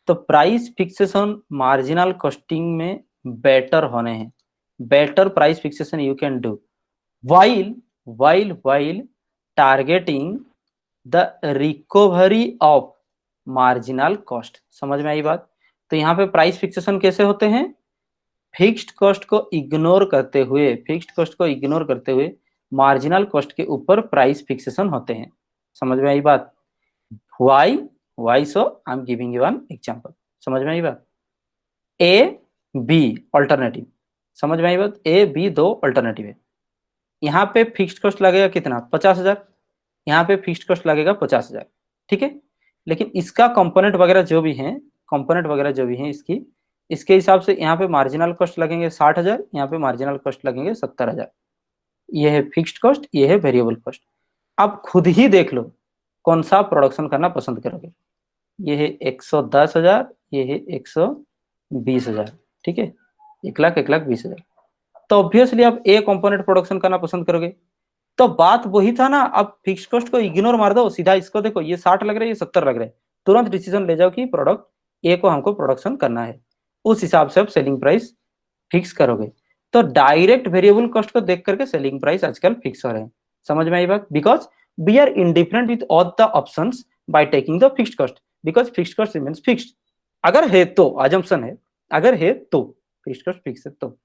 तो प्राइस फिक्सेशन मार्जिनल कॉस्टिंग में बेटर होने हैं। Better price fixation you can do while targeting the recovery of marginal cost. समझ में आई बात? तो यहाँ पे प्राइस फिक्सेशन कैसे होते हैं? फिक्स्ड कॉस्ट को इग्नोर करते हुए, मार्जिनल कॉस्ट के ऊपर प्राइस फिक्सेशन होते हैं। समझ में आई बात? Why so I am giving you an example. समझ में आई बात? A B alternative. समझ में आई बात? ए बी दो ऑल्टरनेटिव है। यहाँ पे फिक्स्ड कॉस्ट लगेगा कितना? 50,000। यहाँ पे फिक्स्ड कॉस्ट लगेगा 50,000। ठीक है, लेकिन इसका कंपोनेंट वगैरह जो भी है इसके हिसाब से यहाँ पे मार्जिनल कॉस्ट लगेंगे 60,000, यहाँ पे मार्जिनल कॉस्ट लगेंगे 70,000। ये है फिक्स्ड कॉस्ट, ये है वेरिएबल कॉस्ट। आप खुद ही देख लो कौन सा प्रोडक्शन करना पसंद करोगे। ये है 110,000, ये है 120,000। ठीक है, 1,20,000। तो ऑब्वियसली आप ए कंपोनेंट प्रोडक्शन करना पसंद करोगे। तो बात वही था ना, अब फिक्स्ड कॉस्ट को इग्नोर मार दो, सीधा इसको देखो, ये 60 लग रहा है, ये 70 लग रहा है, तुरंत डिसीजन ले जाओ कि प्रोडक्ट ए को हमको प्रोडक्शन करना है। उस हिसाब से आप सेलिंग प्राइस फिक्स करोगे। तो डायरेक्ट वेरिएबल कॉस्ट को देख करके सेलिंग प्राइस आजकल फिक्स हो रहे हैं। समझ में आई बात? Because we are indifferent with all the options by taking the fixed cost, because fixed cost remains fixed. अगर है तो, अजम्पशन है, अगर है तो फिक्स्ड कॉस्ट फिक्स है तो।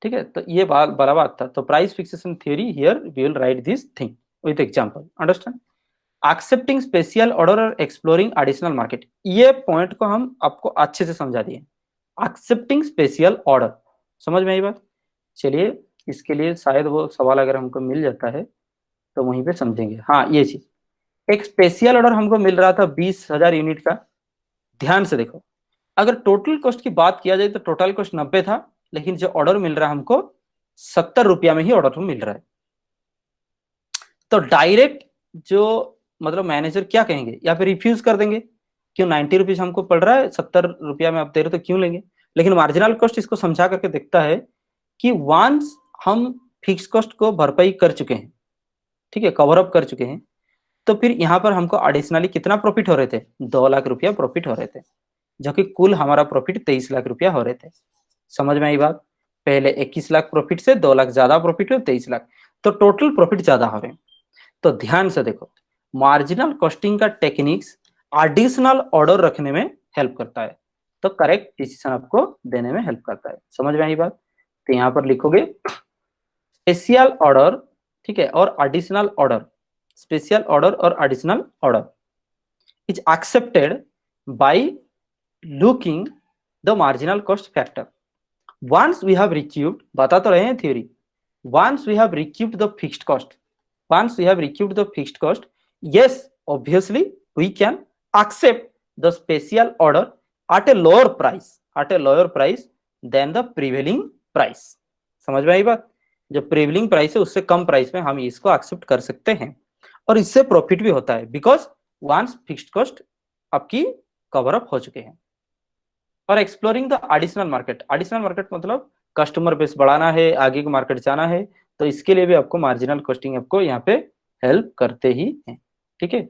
ठीक है, तो ये बड़ा बात था। तो price fixation theory, here we will write this thing with example. Understand? Accepting special order और एक्सप्लोरिंग एडिशनल मार्केट, ये पॉइंट को हम आपको अच्छे से समझा दिए। एक्सेप्टिंग स्पेशल ऑर्डर, समझ में आई बात? चलिए, इसके लिए शायद वो सवाल अगर हमको मिल जाता है तो वहीं पे समझेंगे। हाँ, ये चीज, एक स्पेशल ऑर्डर हमको मिल रहा था 20,000 यूनिट का। ध्यान से देखो, अगर टोटल कॉस्ट की बात किया जाए तो टोटल कॉस्ट 90 था, लेकिन जो ऑर्डर मिल रहा है हमको 70 रुपया में ही ऑर्डर मिल रहा है। तो डायरेक्ट जो मतलब मैनेजर क्या कहेंगे, या फिर रिफ्यूज कर देंगे, क्यों 90 रुपीज हमको पड़ रहा है, 70 रुपया में आप दे रहे हो तो क्यों लेंगे। लेकिन मार्जिनल कॉस्ट इसको समझा करके देखता है कि वंस हम फिक्स कॉस्ट को भरपाई कर चुके हैं, ठीक है, कवर अप कर चुके हैं, तो फिर यहाँ पर हमको एडिशनली कितना प्रॉफिट हो रहे थे? 2 लाख रुपया प्रॉफिट हो रहे थे, जो कि कुल हमारा प्रॉफिट 23 लाख रुपया हो रहे थे। समझ में आई बात? पहले 21 लाख प्रॉफिट से 2 लाख ज्यादा प्रॉफिट हुए, 23 लाख, तो टोटल प्रॉफिट ज्यादा हो रहे हैं। तो ध्यान से देखो, मार्जिनल कॉस्टिंग का टेक्निक्स एडिशनल ऑर्डर रखने में हेल्प करता है, तो करेक्ट डिसीजन आपको देने में हेल्प करता है। समझ में आई बात? तो यहाँ पर लिखोगे स्पेशल ऑर्डर, ठीक है, और एडिशनल ऑर्डर, स्पेशल ऑर्डर और additional order is accepted by looking the marginal cost factor. Once we have recouped, बता तो रहे हैं theory, once we have recouped the fixed cost, once we have recouped the fixed cost, yes, obviously we can accept the special order at a lower price than the prevailing price। समझ में आई बात? जो prevailing price है उससे कम price में हम इसको एक्सेप्ट कर सकते हैं, और इससे प्रॉफिट भी होता है, बिकॉज वंस फिक्स्ड कॉस्ट आपकी कवर अप हो चुके हैं। और exploring the additional market, additional market मतलब कस्टमर बेस बढ़ाना है, आगे के मार्केट जाना है, तो इसके लिए भी आपको मार्जिनल कॉस्टिंग आपको यहाँ पे हेल्प करते ही है। ठीक है,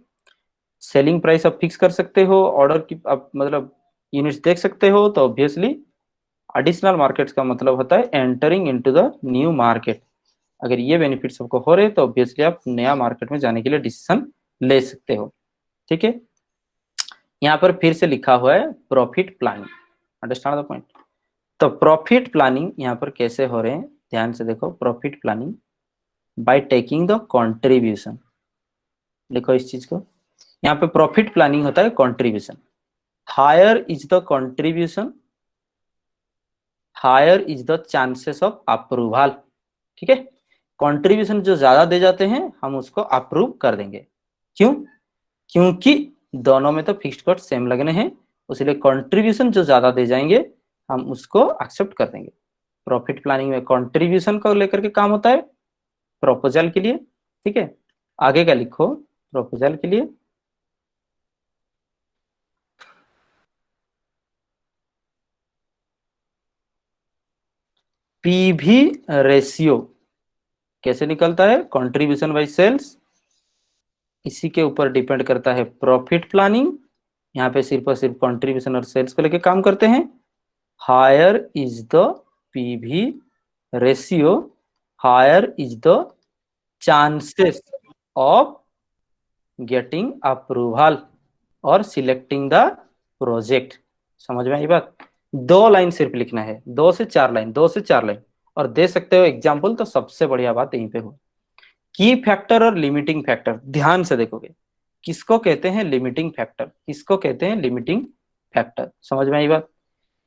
सेलिंग प्राइस आप फिक्स कर सकते हो, ऑर्डर की आप मतलब यूनिट्स देख सकते हो, तो ऑब्वियसली एडिशनल मार्केट्स का मतलब होता है entering into the new market. अगर ये बेनिफिट्स आपको हो रहे तो ऑब्वियसली आप नया मार्केट में जाने के लिए डिसीजन ले सकते हो। ठीक है, यहाँ पर फिर से लिखा हुआ है profit planning. Understand the point? तो प्रॉफिट प्लानिंग यहाँ पर कैसे हो रहे हैं, ध्यान से देखो। Profit planning bye taking the contribution, लिखो इस चीज को। यहाँ पे प्रॉफिट प्लानिंग होता है contribution. Higher is the contribution, higher is the chances of approval. ठीक है, कंट्रीब्यूशन जो ज्यादा दे जाते हैं हम उसको अप्रूव कर देंगे। क्यों? क्योंकि दोनों में तो फिक्स्ड कॉस्ट सेम लगने हैं, इसलिए कंट्रीब्यूशन जो ज्यादा दे जाएंगे हम उसको एक्सेप्ट कर देंगे। प्रॉफिट प्लानिंग में कंट्रीब्यूशन को लेकर के काम होता है प्रपोजल के लिए। ठीक है, आगे का लिखो प्रपोजल के लिए। पीवी रेशियो कैसे निकलता है? कंट्रीब्यूशन बाय सेल्स, इसी के ऊपर डिपेंड करता है प्रॉफिट प्लानिंग। यहाँ पे सिर्फ और सिर्फ कंट्रीब्यूशन और सेल्स को लेके काम करते हैं। Higher is the PV ratio higher is the chances of getting approval और सिलेक्टिंग द प्रोजेक्ट। समझ में आई बात? 2 लाइन सिर्फ लिखना है, 2 से 4 लाइन, 2 से 4 लाइन, और दे सकते हो एग्जाम्पल, तो सबसे बढ़िया बात यहीं पे हो। की फैक्टर और लिमिटिंग फैक्टर ध्यान से देखोगे, किसको कहते हैं लिमिटिंग फैक्टर, किसको कहते हैं लिमिटिंग फैक्टर। समझ में आई बात?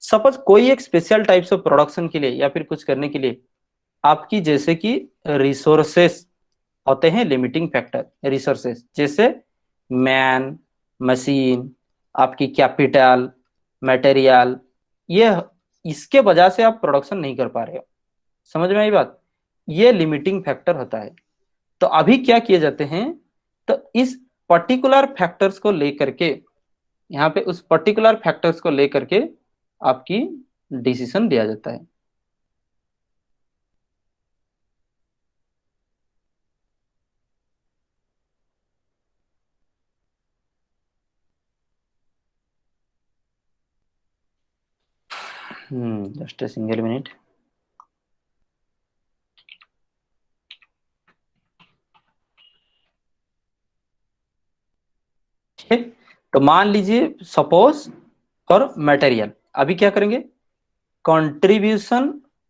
सपोज कोई एक स्पेशल टाइप्स ऑफ प्रोडक्शन के लिए या फिर कुछ करने के लिए आपकी जैसे कि रिसोर्सेस होते हैं लिमिटिंग फैक्टर। रिसोर्सेस जैसे मैन, मशीन, आपकी कैपिटल, मटेरियल, ये इसके वजह से आप प्रोडक्शन नहीं कर पा रहे हो। समझ में आई बात? ये लिमिटिंग फैक्टर होता है। तो अभी क्या किए जाते हैं, तो इस पर्टिकुलर फैक्टर्स को लेकर के, यहाँ पे उस पर्टिकुलर फैक्टर्स को लेकर के आपकी डिसीजन लिया जाता है। Just a single minute. ठीक है, तो मान लीजिए सपोज फॉर मटेरियल, अभी क्या करेंगे, contribution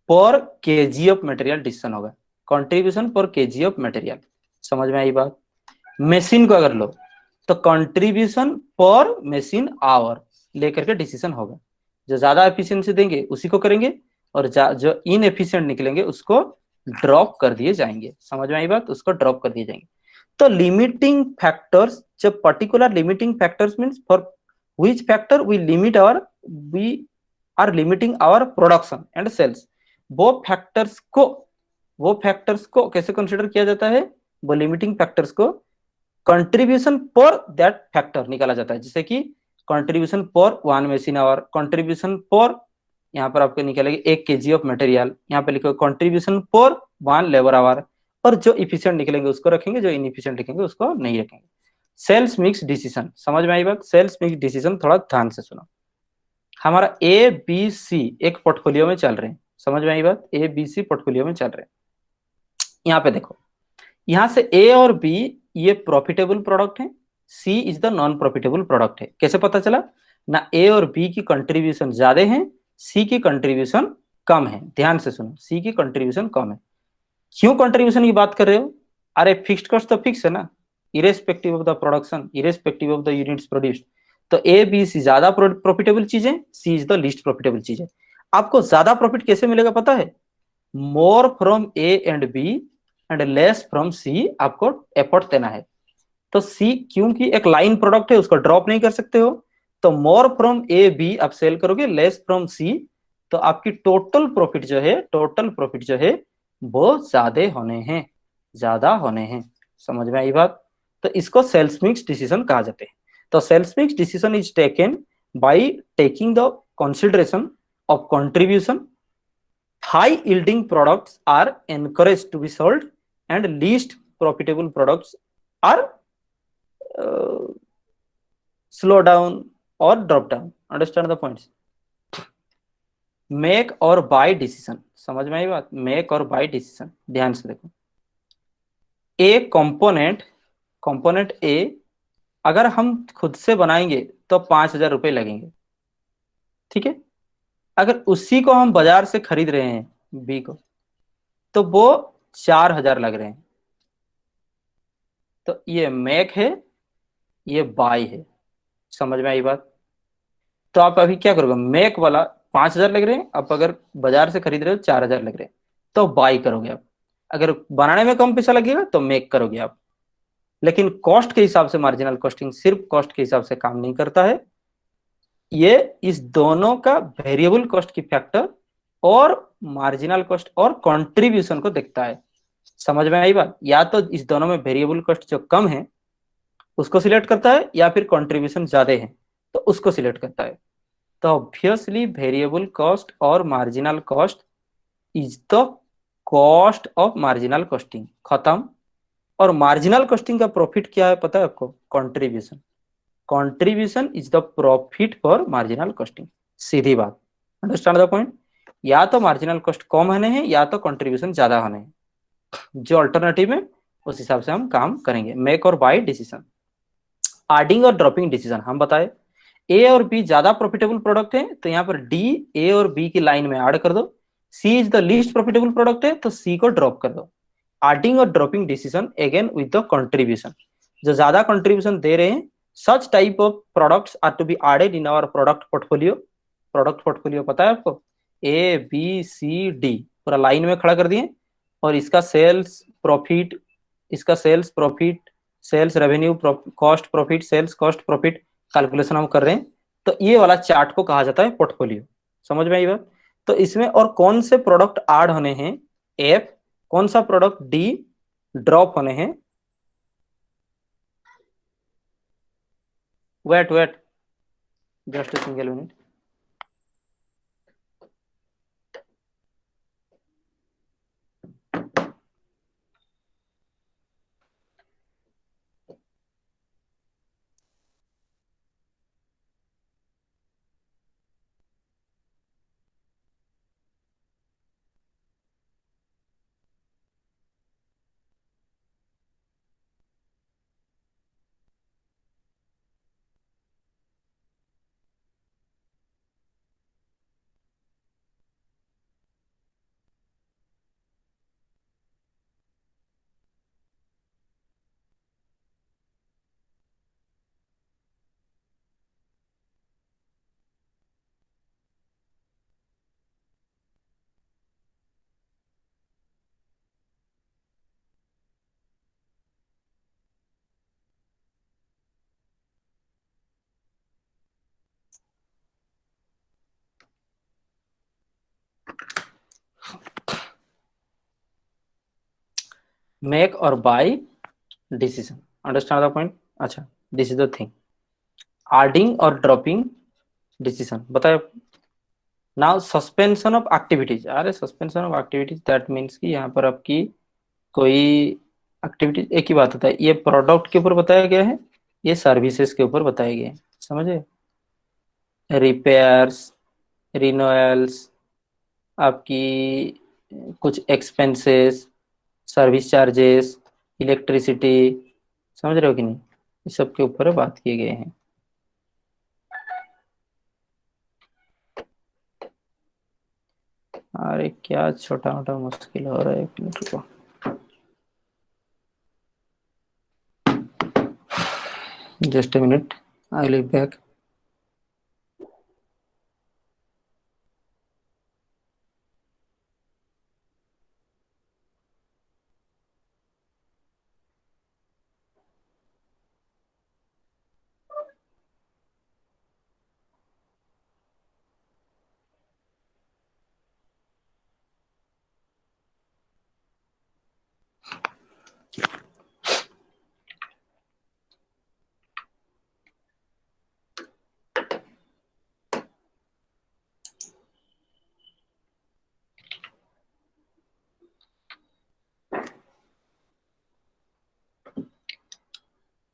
per KG of material decision होगा। Contribution per KG of material, समझ में आई बात? मशीन को अगर लो तो कंट्रीब्यूशन पर मशीन आवर लेकर के डिसीजन होगा। जो ज्यादा एफिशिएंसी देंगे उसी को करेंगे, और जो इनएफिशिएंट निकलेंगे उसको ड्रॉप कर दिए जाएंगे। समझ में आई बात? उसको ड्रॉप कर दिए जाएंगे। तो लिमिटिंग फैक्टर्स, जब particular limiting factors means for which factor we are limiting our production and sales. वो फैक्टर्स को कैसे कंसीडर किया जाता है, वो लिमिटिंग फैक्टर्स को कंट्रीब्यूशन पर दैट फैक्टर निकाला जाता है। जैसे कि कंट्रीब्यूशन पर 1 मशीन आवर, कंट्रीब्यूशन पर, यहाँ पर आपको निकलेगा 1 kg ऑफ मटेरियल, यहाँ पे लिखो कंट्रीब्यूशन पर 1 लेबर आवर, और जो इफिशिएंट निकलेंगे उसको रखेंगे, जो इनइफिशिएंट लिखेंगे उसको नहीं रखेंगे। सेल्स मिक्स डिसीजन, समझ में आई बात? सेल्स मिक्स डिसीजन थोड़ा ध्यान से सुनो। हमारा ए बी सी एक पोर्टफोलियो में चल रहे हैं। समझ में आई बात? ए बी सी पोर्टफोलियो में चल रहे हैं। यहाँ पे देखो, यहाँ से ए और बी ये प्रॉफिटेबल प्रोडक्ट है, C is the non profitable product है। कैसे पता चला? ना ए और बी की कंट्रीब्यूशन ज्यादा है, सी की कंट्रीब्यूशन कम है। ध्यान से सुनो, सी की कंट्रीब्यूशन कम है। क्यों कंट्रीब्यूशन की बात कर रहे हो? अरे फिक्स्ड कॉस्ट तो फिक्स है ना, irrespective of the production, irrespective of the units produced. तो ए बी सी ज्यादा प्रॉफिटेबल चीज है, C is the least profitable चीज है। आपको ज्यादा प्रॉफिट कैसे मिलेगा पता है? More from A and B and less from C आपको एफर्ट देना है। तो सी क्योंकि एक लाइन प्रोडक्ट है, उसको ड्रॉप नहीं कर सकते हो, तो मोर फ्रॉम ए बी आप सेल करोगे, लेस फ्रॉम सी, तो आपकी टोटल प्रॉफिट जो है वो ज्यादा होने हैं। समझ में आई बात? तो इसको सेल्स मिक्स डिसीजन कहा जाते हैं। तो sales mix decision is taken by taking the consideration of contribution. High yielding products are encouraged to be sold and least profitable products are slow down or drop down. Understand the points? Make और buy decision, समझ में आई बात? Make और buy decision, ध्यान से देखो। A component A अगर हम खुद से बनाएंगे तो 5,000 रुपए लगेंगे, ठीक है। अगर उसी को हम बाजार से खरीद रहे हैं बी को, तो वो 4,000 लग रहे हैं। तो ये मेक है, ये बाय है। समझ में आई बात? तो आप अभी क्या करोगे, मेक वाला 5,000 लग रहे हैं, आप अगर बाजार से खरीद रहे हो 4,000 लग रहे हैं, तो बाय करोगे आप। अगर बनाने में कम पैसा लगेगा तो मेक करोगे आप। लेकिन कॉस्ट के हिसाब से मार्जिनल कॉस्टिंग सिर्फ कॉस्ट के हिसाब से काम नहीं करता है, ये इस दोनों का वेरिएबल कॉस्ट की फैक्टर और मार्जिनल कॉस्ट और कंट्रीब्यूशन को देखता है। समझ में आई बात? या तो इस दोनों में वेरिएबल कॉस्ट जो कम है उसको सिलेक्ट करता है, या फिर कंट्रीब्यूशन ज्यादा है तो उसको सिलेक्ट करता है। तो ऑब्वियसली वेरिएबल कॉस्ट और marginal cost is the cost of marginal costing, खत्म। और मार्जिनल कॉस्टिंग का प्रॉफिट क्या है पता है आपको? Contribution. Contribution is the profit for marginal costing, सीधी बात। Understand the point? या तो मार्जिनल कॉस्ट कम होने हैं या तो कंट्रीब्यूशन ज्यादा होने हैं। जो अल्टरनेटिव है उस हिसाब से हम काम करेंगे। मेक और बाय डिसीजन, एडिंग और ड्रॉपिंग डिसीजन। हम बताए ए और बी ज्यादा प्रॉफिटेबल प्रोडक्ट है तो यहाँ पर डी ए और बी की लाइन में ऐड कर दो। C is the least profitable product है तो सी को ड्रॉप कर दो। एडिंग और dropping decision again with the contribution, जो ज्यादा कंट्रीब्यूशन दे रहे हैं such type of products are to be added in our product portfolio. Product portfolio पता है आपको, ए बी सी डी पूरा लाइन में खड़ा कर दिए, और इसका सेल्स प्रॉफिट, इसका sales profit, sales revenue, cost profit, sales cost profit calculation हम कर रहे हैं। तो ये वाला चार्ट को कहा जाता है पोर्टफोलियो। समझ में आई बात? तो इसमें और कौन से प्रोडक्ट ऐड होने हैं एफ, कौन सा प्रोडक्ट डी ड्रॉप होने हैं। Wait wait just a single minute. Make और buy decision, understand the point? अच्छा, this is the thing, adding और ड्रॉपिंग डिसीजन बताए। नाउ सस्पेंशन ऑफ एक्टिविटीज, अरे suspension of activities that means कि यहाँ पर आपकी कोई एक्टिविटीज, एक ही बात होता है, ये प्रोडक्ट के ऊपर बताया गया है, ये सर्विसेज के ऊपर बताए गए हैं। समझे? रिपेयर्स, रिन्यूअल्स, आपकी कुछ एक्सपेंसेस, सर्विस चार्जेस, इलेक्ट्रिसिटी, समझ रहे हो कि नहीं, इस सब के ऊपर बात किए गए हैं। अरे क्या छोटा मोटा मुश्किल हो रहा है, एक मिनट रुको। Just a minute, I will be back.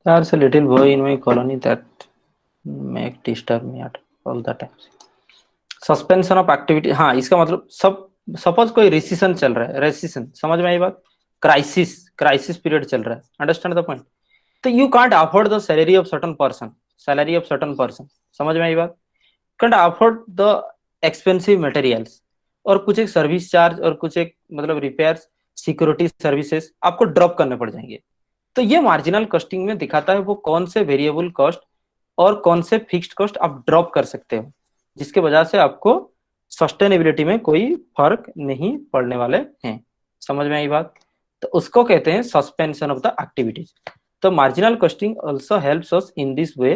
There's a little boy in my colony that make disturb me at all the time. Suspension of activity, हाँ इसका मतलब सब, सपोज कोई रेसिशन चल रहा है, रेसिशन समझ में आई बात, क्राइसिस, क्राइसिस पीरियड चल रहा है, अंडरस्टैंड द पॉइंट। तो you can't afford the salary of certain person, salary of certain person, समझ में आई बात, can't afford the expensive materials, और कुछ एक सर्विस चार्ज और कुछ एक मतलब रिपेयर्स, सिक्योरिटी सर्विसेज आपको ड्रॉप करने पड़ जाएंगे। तो ये मार्जिनल कॉस्टिंग में दिखाता है वो कौन से वेरिएबल कॉस्ट और कौन से फिक्स्ड कॉस्ट आप ड्रॉप कर सकते हो, जिसके वजह से आपको सस्टेनेबिलिटी में कोई फर्क नहीं पड़ने वाले हैं। समझ में आई बात? तो उसको कहते हैं सस्पेंशन ऑफ द एक्टिविटीज। तो marginal costing also helps us in this way,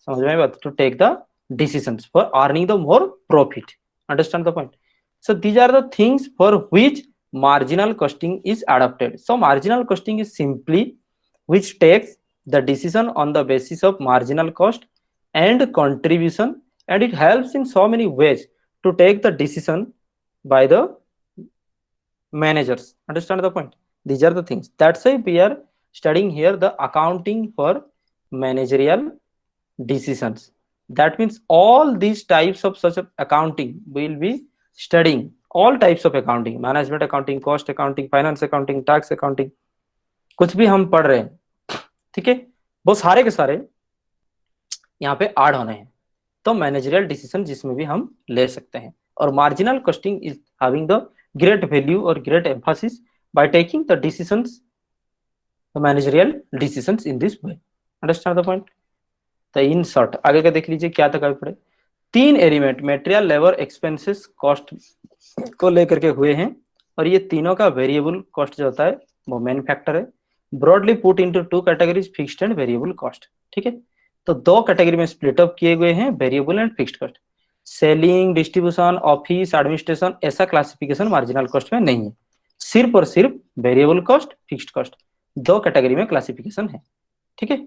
समझ में आई बात, to take the decisions for earning the more profit, understand the point. So these are the things for which marginal costing is adopted. So marginal costing is simply which takes the decision on the basis of marginal cost and contribution, and it helps in so many ways to take the decision by the managers, understand the point? These are the things, that's why we are studying here the accounting for managerial decisions. That means all these types of such accounting we will be studying all types of accounting, management accounting, cost accounting, finance accounting, tax accounting, कुछ भी हम पढ़ रहे हैं, ठीक है, वो सारे के सारे यहाँ पे ऐड होने हैं। तो मैनेजरियल डिसीजन जिसमें भी हम ले सकते हैं। और marginal costing is having the great value और great emphasis by taking the decisions, the managerial decisions in this way. Understand the point? तो इन शॉर्ट आगे का देख लीजिए क्या तक आगे पड़े। तीन element material, labour, expenses, cost को लेकर के हुए हैं, और ये तीनों का वेरिएबल कॉस्ट जो होता है वो मेन फैक्टर है। Broadly put into two categories, fixed and variable cost, ठीक है। तो दो कैटेगरी में स्प्लिट अप किए हुए हैं, variable and fixed cost. Selling, distribution, office, administration, ऐसा क्लासिफिकेशन मार्जिनल कॉस्ट में नहीं है। सिर्फ और सिर्फ वेरिएबल कॉस्ट, फिक्स्ड कॉस्ट, दो कैटेगरी में क्लासिफिकेशन है, ठीक है।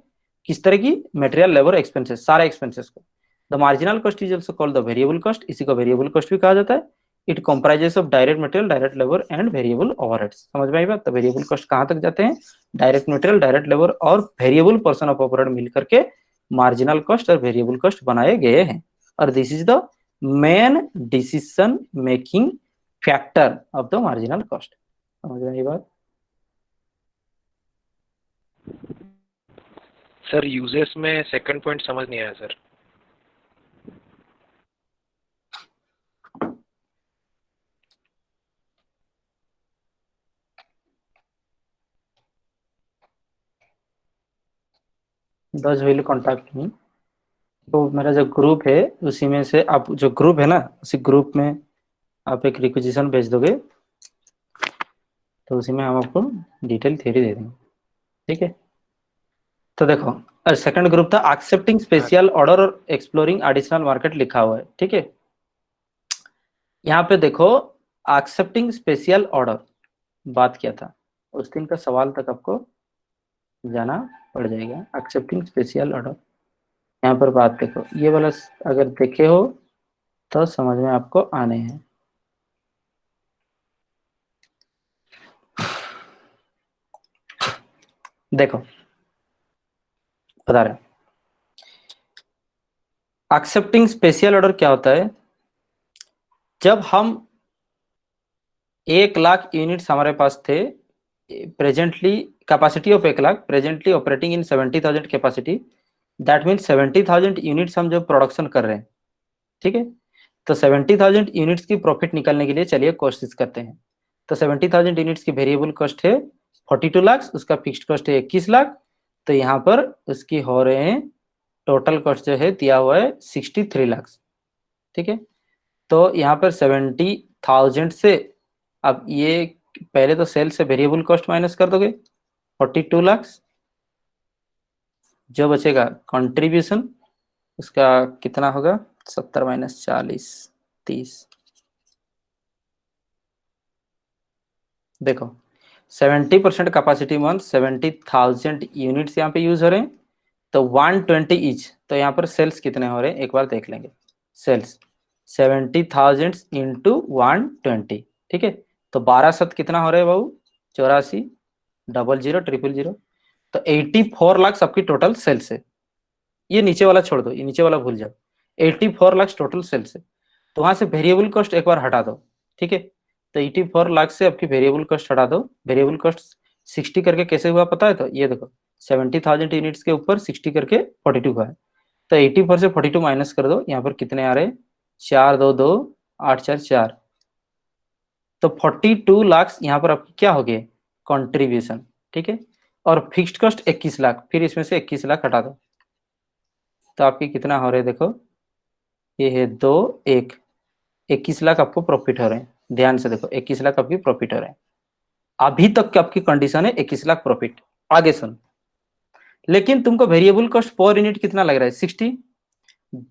किस तरह की? मटेरियल, लेबर, एक्सपेंसेस, सारे एक्सपेंसेस को। The marginal cost is also called the variable cost, इसी को वेरिएबल कॉस्ट भी कहा जाता है। It comprises of direct material, direct labour and variable overheads. समझ में आई बात? तो वेरिएबल कॉस्ट कहाँ तक जाते हैं? डायरेक्ट मटेरियल, डायरेक्ट लेबर और वेरिएबल पर्सन ऑफ ओवरहेड मिल करके मार्जिनल कॉस्ट और वेरिएबल कॉस्ट बनाए गए हैं। और this is the main decision making factor of the marginal cost. समझ में आई बात? सर यूजेस में सेकंड पॉइंट समझ नहीं आया sir. those will contact me। तो मेरा जो ग्रुप है उसी में से आप, जो ग्रुप है ना, उसी ग्रुप में आप एक रिक्वेजिशन भेज दोगे तो उसी में हम आपको डिटेल थ्योरी दे देंगे, ठीक है। तो देखो सेकंड ग्रुप था एक्सेप्टिंग स्पेशल ऑर्डर और एक्सप्लोरिंग एडिशनल मार्केट लिखा हुआ है, ठीक है। यहाँ पे देखो एक्सेप्टिंग स्पेशल ऑर्डर बात किया था, उस दिन का सवाल तक आपको जाना पड़ जाएगा। एक्सेप्टिंग स्पेशल ऑर्डर, यहाँ पर बात देखो, ये वाला अगर देखे हो तो समझ में आपको आने हैं। देखो बता रहे एक्सेप्टिंग स्पेशल ऑर्डर क्या होता है। जब हम 1 लाख यूनिट्स हमारे पास थे, presently capacity of 1 lakh, presently operating in 70,000 capacity, that means 70,000 units हम जो प्रोडक्शन कर रहे हैं, ठीक है। तो 70,000 यूनिट्स की प्रॉफिट निकालने के लिए चलिए कोशिश करते हैं। तो 70,000 यूनिट्स की वेरिएबल कॉस्ट है 42 लाख, उसका फिक्स्ड कॉस्ट है 21 लाख। तो यहाँ पर उसकी हो रहे हैं टोटल कॉस्ट जो है दिया हुआ है 63 लाख, ठीक है। तो यहाँ पर 70,000 से अब ये पहले तो सेल से वेरिएबल कॉस्ट माइनस कर दोगे 42 लाख, जो बचेगा कंट्रीब्यूशन, उसका कितना होगा 70 माइनस 40 30। देखो 70% कैपेसिटी मंथ 70,000 यूनिट्स यहाँ पे यूज हो रहे हैं, तो 120 ईच। तो यहाँ पर सेल्स कितने हो रहे हैं एक बार देख लेंगे। सेल्स 70,000 इंटू 120, ठीक है। तो 12 कितना हो रहे हैं बाबू? 84, 00 000। तो 84 लाख आपकी टोटल सेल्स है। ये नीचे वाला छोड़ दो, ये नीचे वाला भूल जाओ, 84 लाख टोटल सेल्स है। तो वहां से वेरिएबल कॉस्ट एक बार हटा दो, ठीक है। तो 84 लाख से आपकी वेरिएबल कॉस्ट हटा दो। वेरिएबल कॉस्ट 60 करके कैसे हुआ पता है? तो ये देखो 70,000 यूनिट्स के ऊपर 60 करके 42 का है। तो 84 से 42 माइनस कर दो, यहाँ पर कितने आ रहे हैं? 4 2 2 8 4 4। तो 42 लाख यहाँ पर आपकी क्या हो गए? कॉन्ट्रीब्यूशन, ठीक है। और फिक्स्ड कॉस्ट 21 लाख, फिर इसमें से 21 लाख हटा दो, तो आपकी कितना हो रहे हैं? देखो ये है 2 1, 21 लाख आपको प्रॉफिट हो रहे हैं। ध्यान से देखो 21 लाख आपकी प्रॉफिट हो रहे हैं। अभी तक की आपकी कंडीशन है 21 लाख प्रॉफिट। आगे सुन, लेकिन तुमको वेरिएबल कॉस्ट पर यूनिट कितना लग रहा है? 60।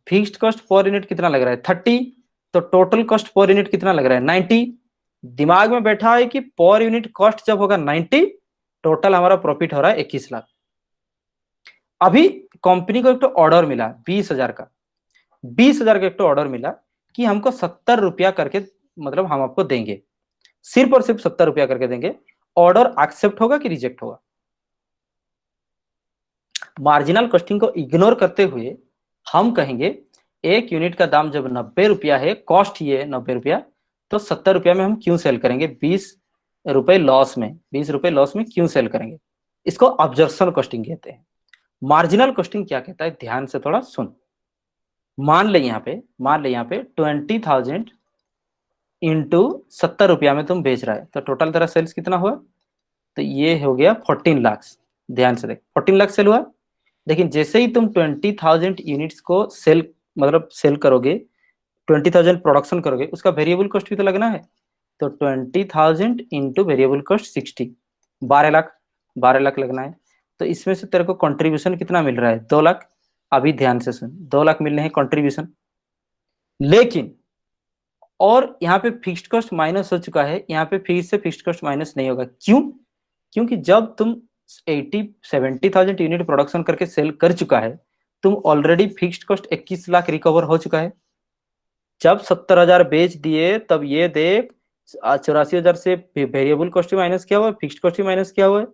फिक्स्ड कॉस्ट पर यूनिट कितना लग रहा है? 30। तो टोटल कॉस्ट पर यूनिट कितना लग रहा है? 90। दिमाग में बैठा है कि पर यूनिट कॉस्ट जब होगा 90, टोटल हमारा प्रॉफिट हो रहा है 21 लाख। अभी कंपनी को एक तो ऑर्डर मिला 20,000 का, 20,000 का एक तो ऑर्डर मिला कि हमको 70 रुपया करके, मतलब हम आपको देंगे, सिर्फ और सिर्फ 70 रुपया करके देंगे। ऑर्डर एक्सेप्ट होगा कि रिजेक्ट होगा? मार्जिनल कॉस्टिंग को इग्नोर करते हुए हम कहेंगे एक यूनिट का दाम जब 90 रुपया है, कॉस्ट ही है 90 रुपया, तो 70 रुपया में हम क्यों सेल करेंगे, 20 रुपए लॉस में, 20 रुपए लॉस में क्यों सेल करेंगे, इसको ऑब्जर्वेशन कॉस्टिंग कहते हैं। मार्जिनल कॉस्टिंग क्या कहता है, ध्यान से थोड़ा सुन। मान ले यहाँ पे 20,000 इंटू 70 रुपया में तुम बेच रहा है, तो टोटल तेरा सेल्स कितना हुआ, तो ये हो गया 14 लाख। ध्यान से देख, 14 लाख सेल हुआ। लेकिन जैसे ही तुम 20,000 यूनिट्स को सेल मतलब सेल करोगे, 20,000 प्रोडक्शन करोगे, उसका वेरिएबल कॉस्ट भी तो लगना है। तो 20,000 into variable cost 60, 12 lakh, 12 lakh लगना है। तो इसमें से तेरे को कंट्रीब्यूशन कितना मिल रहा है, 2 लाख। अभी ध्यान से सुन, 2 लाख मिलने हैं कंट्रीब्यूशन। लेकिन और यहाँ पे फिक्स्ड कॉस्ट माइनस हो चुका है, यहाँ पे फिर से फिक्स्ड कॉस्ट माइनस नहीं होगा। क्यों, क्योंकि जब तुम 70,000 यूनिट प्रोडक्शन करके सेल कर चुका है, तुम already fixed cost 21 lakh recover हो चुका है। जब 70,000 बेच दिए, तब ये देख 84,000 से वेरिएबल कॉस्ट भी माइनस किया हुआ है, फिक्स्ड कॉस्ट भी माइनस किया हुआ है।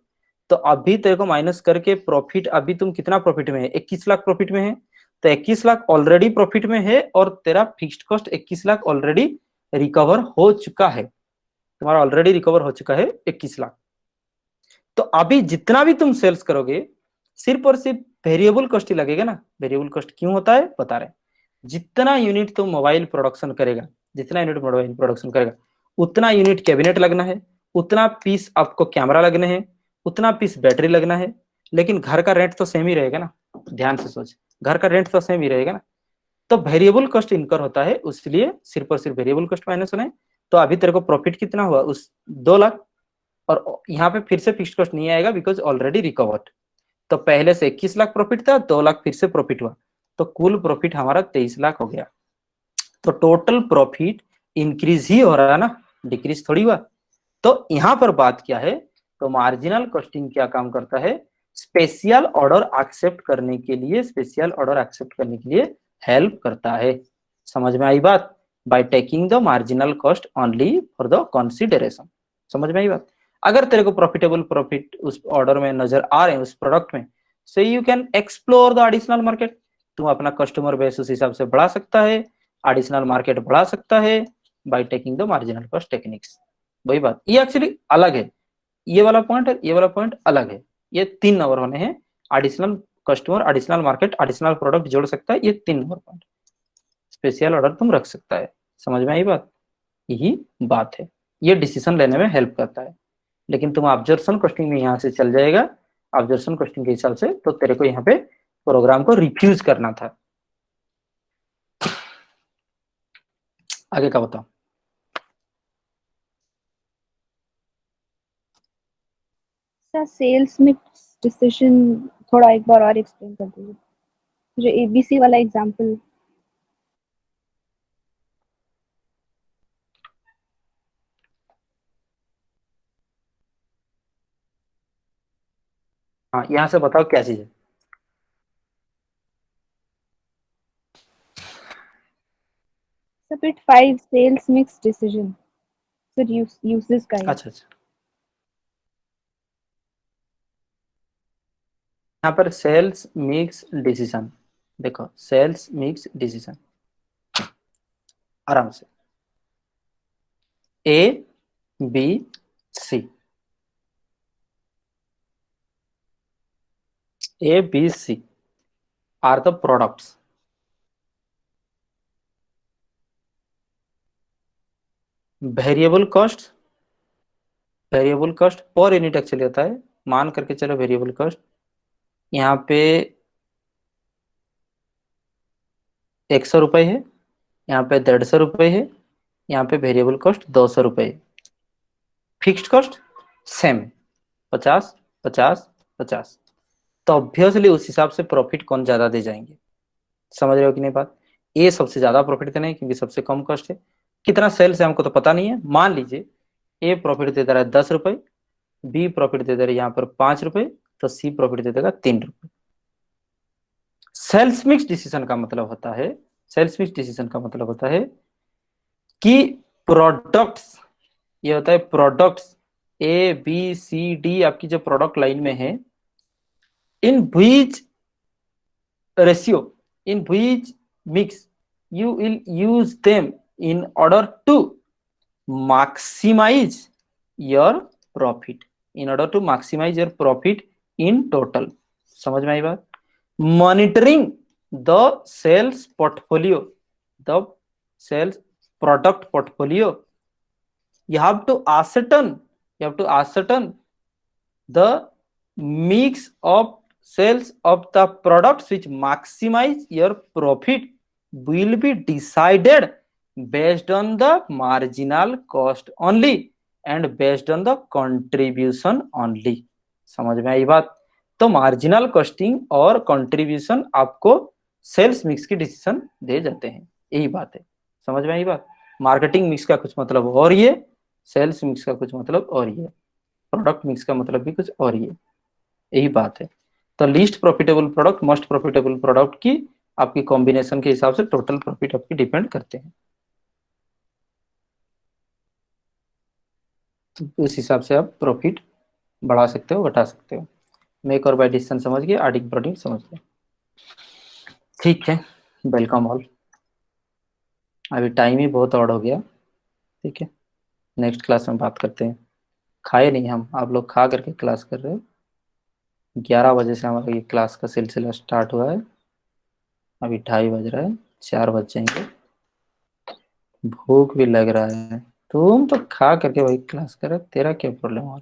तो अभी तेरे को माइनस करके प्रॉफिट, अभी तुम कितना प्रॉफिट में है, 21 लाख प्रॉफिट में है। तो 21 लाख ऑलरेडी प्रॉफिट में है और तेरा fixed cost 21 lakh already recover हो चुका है, तुम्हारा ऑलरेडी रिकवर हो चुका है 21 लाख। तो अभी जितना भी तुम सेल्स करोगे, सिर्फ और सिर्फ वेरिएबल कॉस्ट ही लगेगा ना। वेरिएबल कॉस्ट क्यों होता है बता रहे, जितना यूनिट तुम मोबाइल प्रोडक्शन करेगा, जितना यूनिट मोबाइल प्रोडक्शन करेगा, उतना यूनिट कैबिनेट लगना है, उतना पीस आपको कैमरा लगने हैं, उतना पीस बैटरी लगना है। लेकिन घर का रेंट तो सेम ही रहेगा ना, ध्यान से सोच, घर का रेंट तो सेम ही रहेगा ना। तो वेरिएबल कॉस्ट इनकर होता है, उसलिए सिर्फ और सिर्फ वेरिएबल कॉस्ट माइनस होना है। तो अभी तेरे को प्रॉफिट कितना हुआ, उस 2 लाख। और यहाँ पे फिर से फिक्स्ड कॉस्ट नहीं आएगा बिकॉज ऑलरेडी रिकवर्ड। तो पहले से 21 लाख प्रॉफिट था, 2 लाख फिर से प्रॉफिट हुआ, तो कुल प्रॉफिट हमारा 23 लाख हो गया। तो टोटल प्रॉफिट इंक्रीज ही हो रहा है ना, डिक्रीज थोड़ी हुआ। तो यहाँ पर बात क्या है, तो मार्जिनल कॉस्टिंग क्या काम करता है, स्पेशल ऑर्डर एक्सेप्ट करने के लिए, स्पेशल ऑर्डर एक्सेप्ट करने के लिए हेल्प करता है। समझ में आई बात, bye taking the marginal cost only for the consideration. समझ में आई बात। अगर तेरे को प्रॉफिटेबल प्रॉफिट उस ऑर्डर में नजर आ रहे हैं, उस प्रोडक्ट में, so you can explore the additional market. तुम अपना कस्टमर बेस उस हिसाब से बढ़ा सकता है, एडिशनल मार्केट बढ़ा सकता है bye taking the marginal cost techniques. वही बात, ये एक्चुअली अलग है, ये वाला पॉइंट है, ये वाला पॉइंट अलग है। ये 3 नंबर होने हैं, additional customer, additional market, additional product जोड़ सकता है, ये 3 नंबर पॉइंट। स्पेशल ऑर्डर तुम रख सकता है। समझ में आई बात, यही बात है, ये डिसीजन लेने में हेल्प करता है। लेकिन तुम ऑब्जर्वेशन कॉस्टिंग में यहाँ से चल जाएगा, ऑब्जर्वेशन कॉस्टिंग के हिसाब से, तो तेरे को यहाँ पे प्रोग्राम को रिफ्यूज करना था। आगे का बताओ। सर सेल्स मिक्स डिसीजन थोड़ा एक बार और एक्सप्लेन कर दीजिए, जो एबीसी वाला एग्जांपल। हाँ, यहाँ से बताओ क्या चीज है। Sir bit 5 sales mix decision, sir use this guide. अच्छा अच्छा, यहाँ पर सेल्स मिक्स डिसीजन, देखो सेल्स मिक्स डिसीजन, आराम से, A B C, A B C are the products. Variable cost, variable cost per unit actually होता है, मान करके चलो वेरिएबल कॉस्ट यहाँ पे 100 रुपये है, यहाँ पे 150 रुपये है, यहाँ पे वेरिएबल कॉस्ट 200 रुपये है। Fixed cost same, 50 50 50। तो ऑब्वियसली उस हिसाब से प्रॉफिट कौन ज्यादा दे जाएंगे। समझ रहे हो कि नहीं बात, ए सबसे ज्यादा प्रॉफिट देना है क्योंकि सबसे कम कॉस्ट है। कितना सेल्स है हमको तो पता नहीं है, मान लीजिए ए प्रॉफिट दे दे रहा है 10 रुपये, बी प्रॉफिट दे दे रहा है यहाँ पर 5 रुपये, तो सी प्रॉफिट दे देगा 3 रुपये। सेल्स मिक्स डिसीजन का मतलब होता है, सेल्स मिक्स डिसीजन का मतलब होता है कि प्रोडक्ट्स, ये होता है products A B C D आपकी जो प्रोडक्ट लाइन में है, in which ratio, in which mix you will use them in order to maximize your profit, in order to maximize your profit in total. समझ में आई बात? Monitoring the sales portfolio, the sales product portfolio, you have to ascertain the mix of sales of the products which maximize your profit will be decided based on the marginal cost only and based on the contribution only. समझ में आई बात? तो marginal costing और contribution आपको sales mix की decision दे जाते हैं, यही बात है। समझ में आई बात? मार्केटिंग मिक्स का कुछ मतलब और ये, सेल्स मिक्स का कुछ मतलब और ये, प्रोडक्ट मिक्स का मतलब भी कुछ और ये, यही बात है। तो least profitable product, most profitable product की आपकी कॉम्बिनेशन के हिसाब से टोटल प्रॉफिट आपकी डिपेंड करते हैं। तो उस हिसाब से आप प्रॉफिट बढ़ा सकते हो, घटा सकते हो। मेक और बाय डिसीजन समझ गए, आर्टिंग प्रोडक्टिंग समझ गए, ठीक है। Welcome all. अभी टाइम ही बहुत ऑड हो गया, ठीक है। नेक्स्ट क्लास में बात करते हैं। खाए नहीं हम, आप लोग खा करके क्लास कर रहे हो। 11 बजे से हमारा ये क्लास का सिलसिला स्टार्ट हुआ है, अभी 2:30 बज रहा है, 4 बज जाएंगे, भूख भी लग रहा है। तुम तो खा करके वही क्लास कर रहे हो, तेरा क्या प्रॉब्लम है?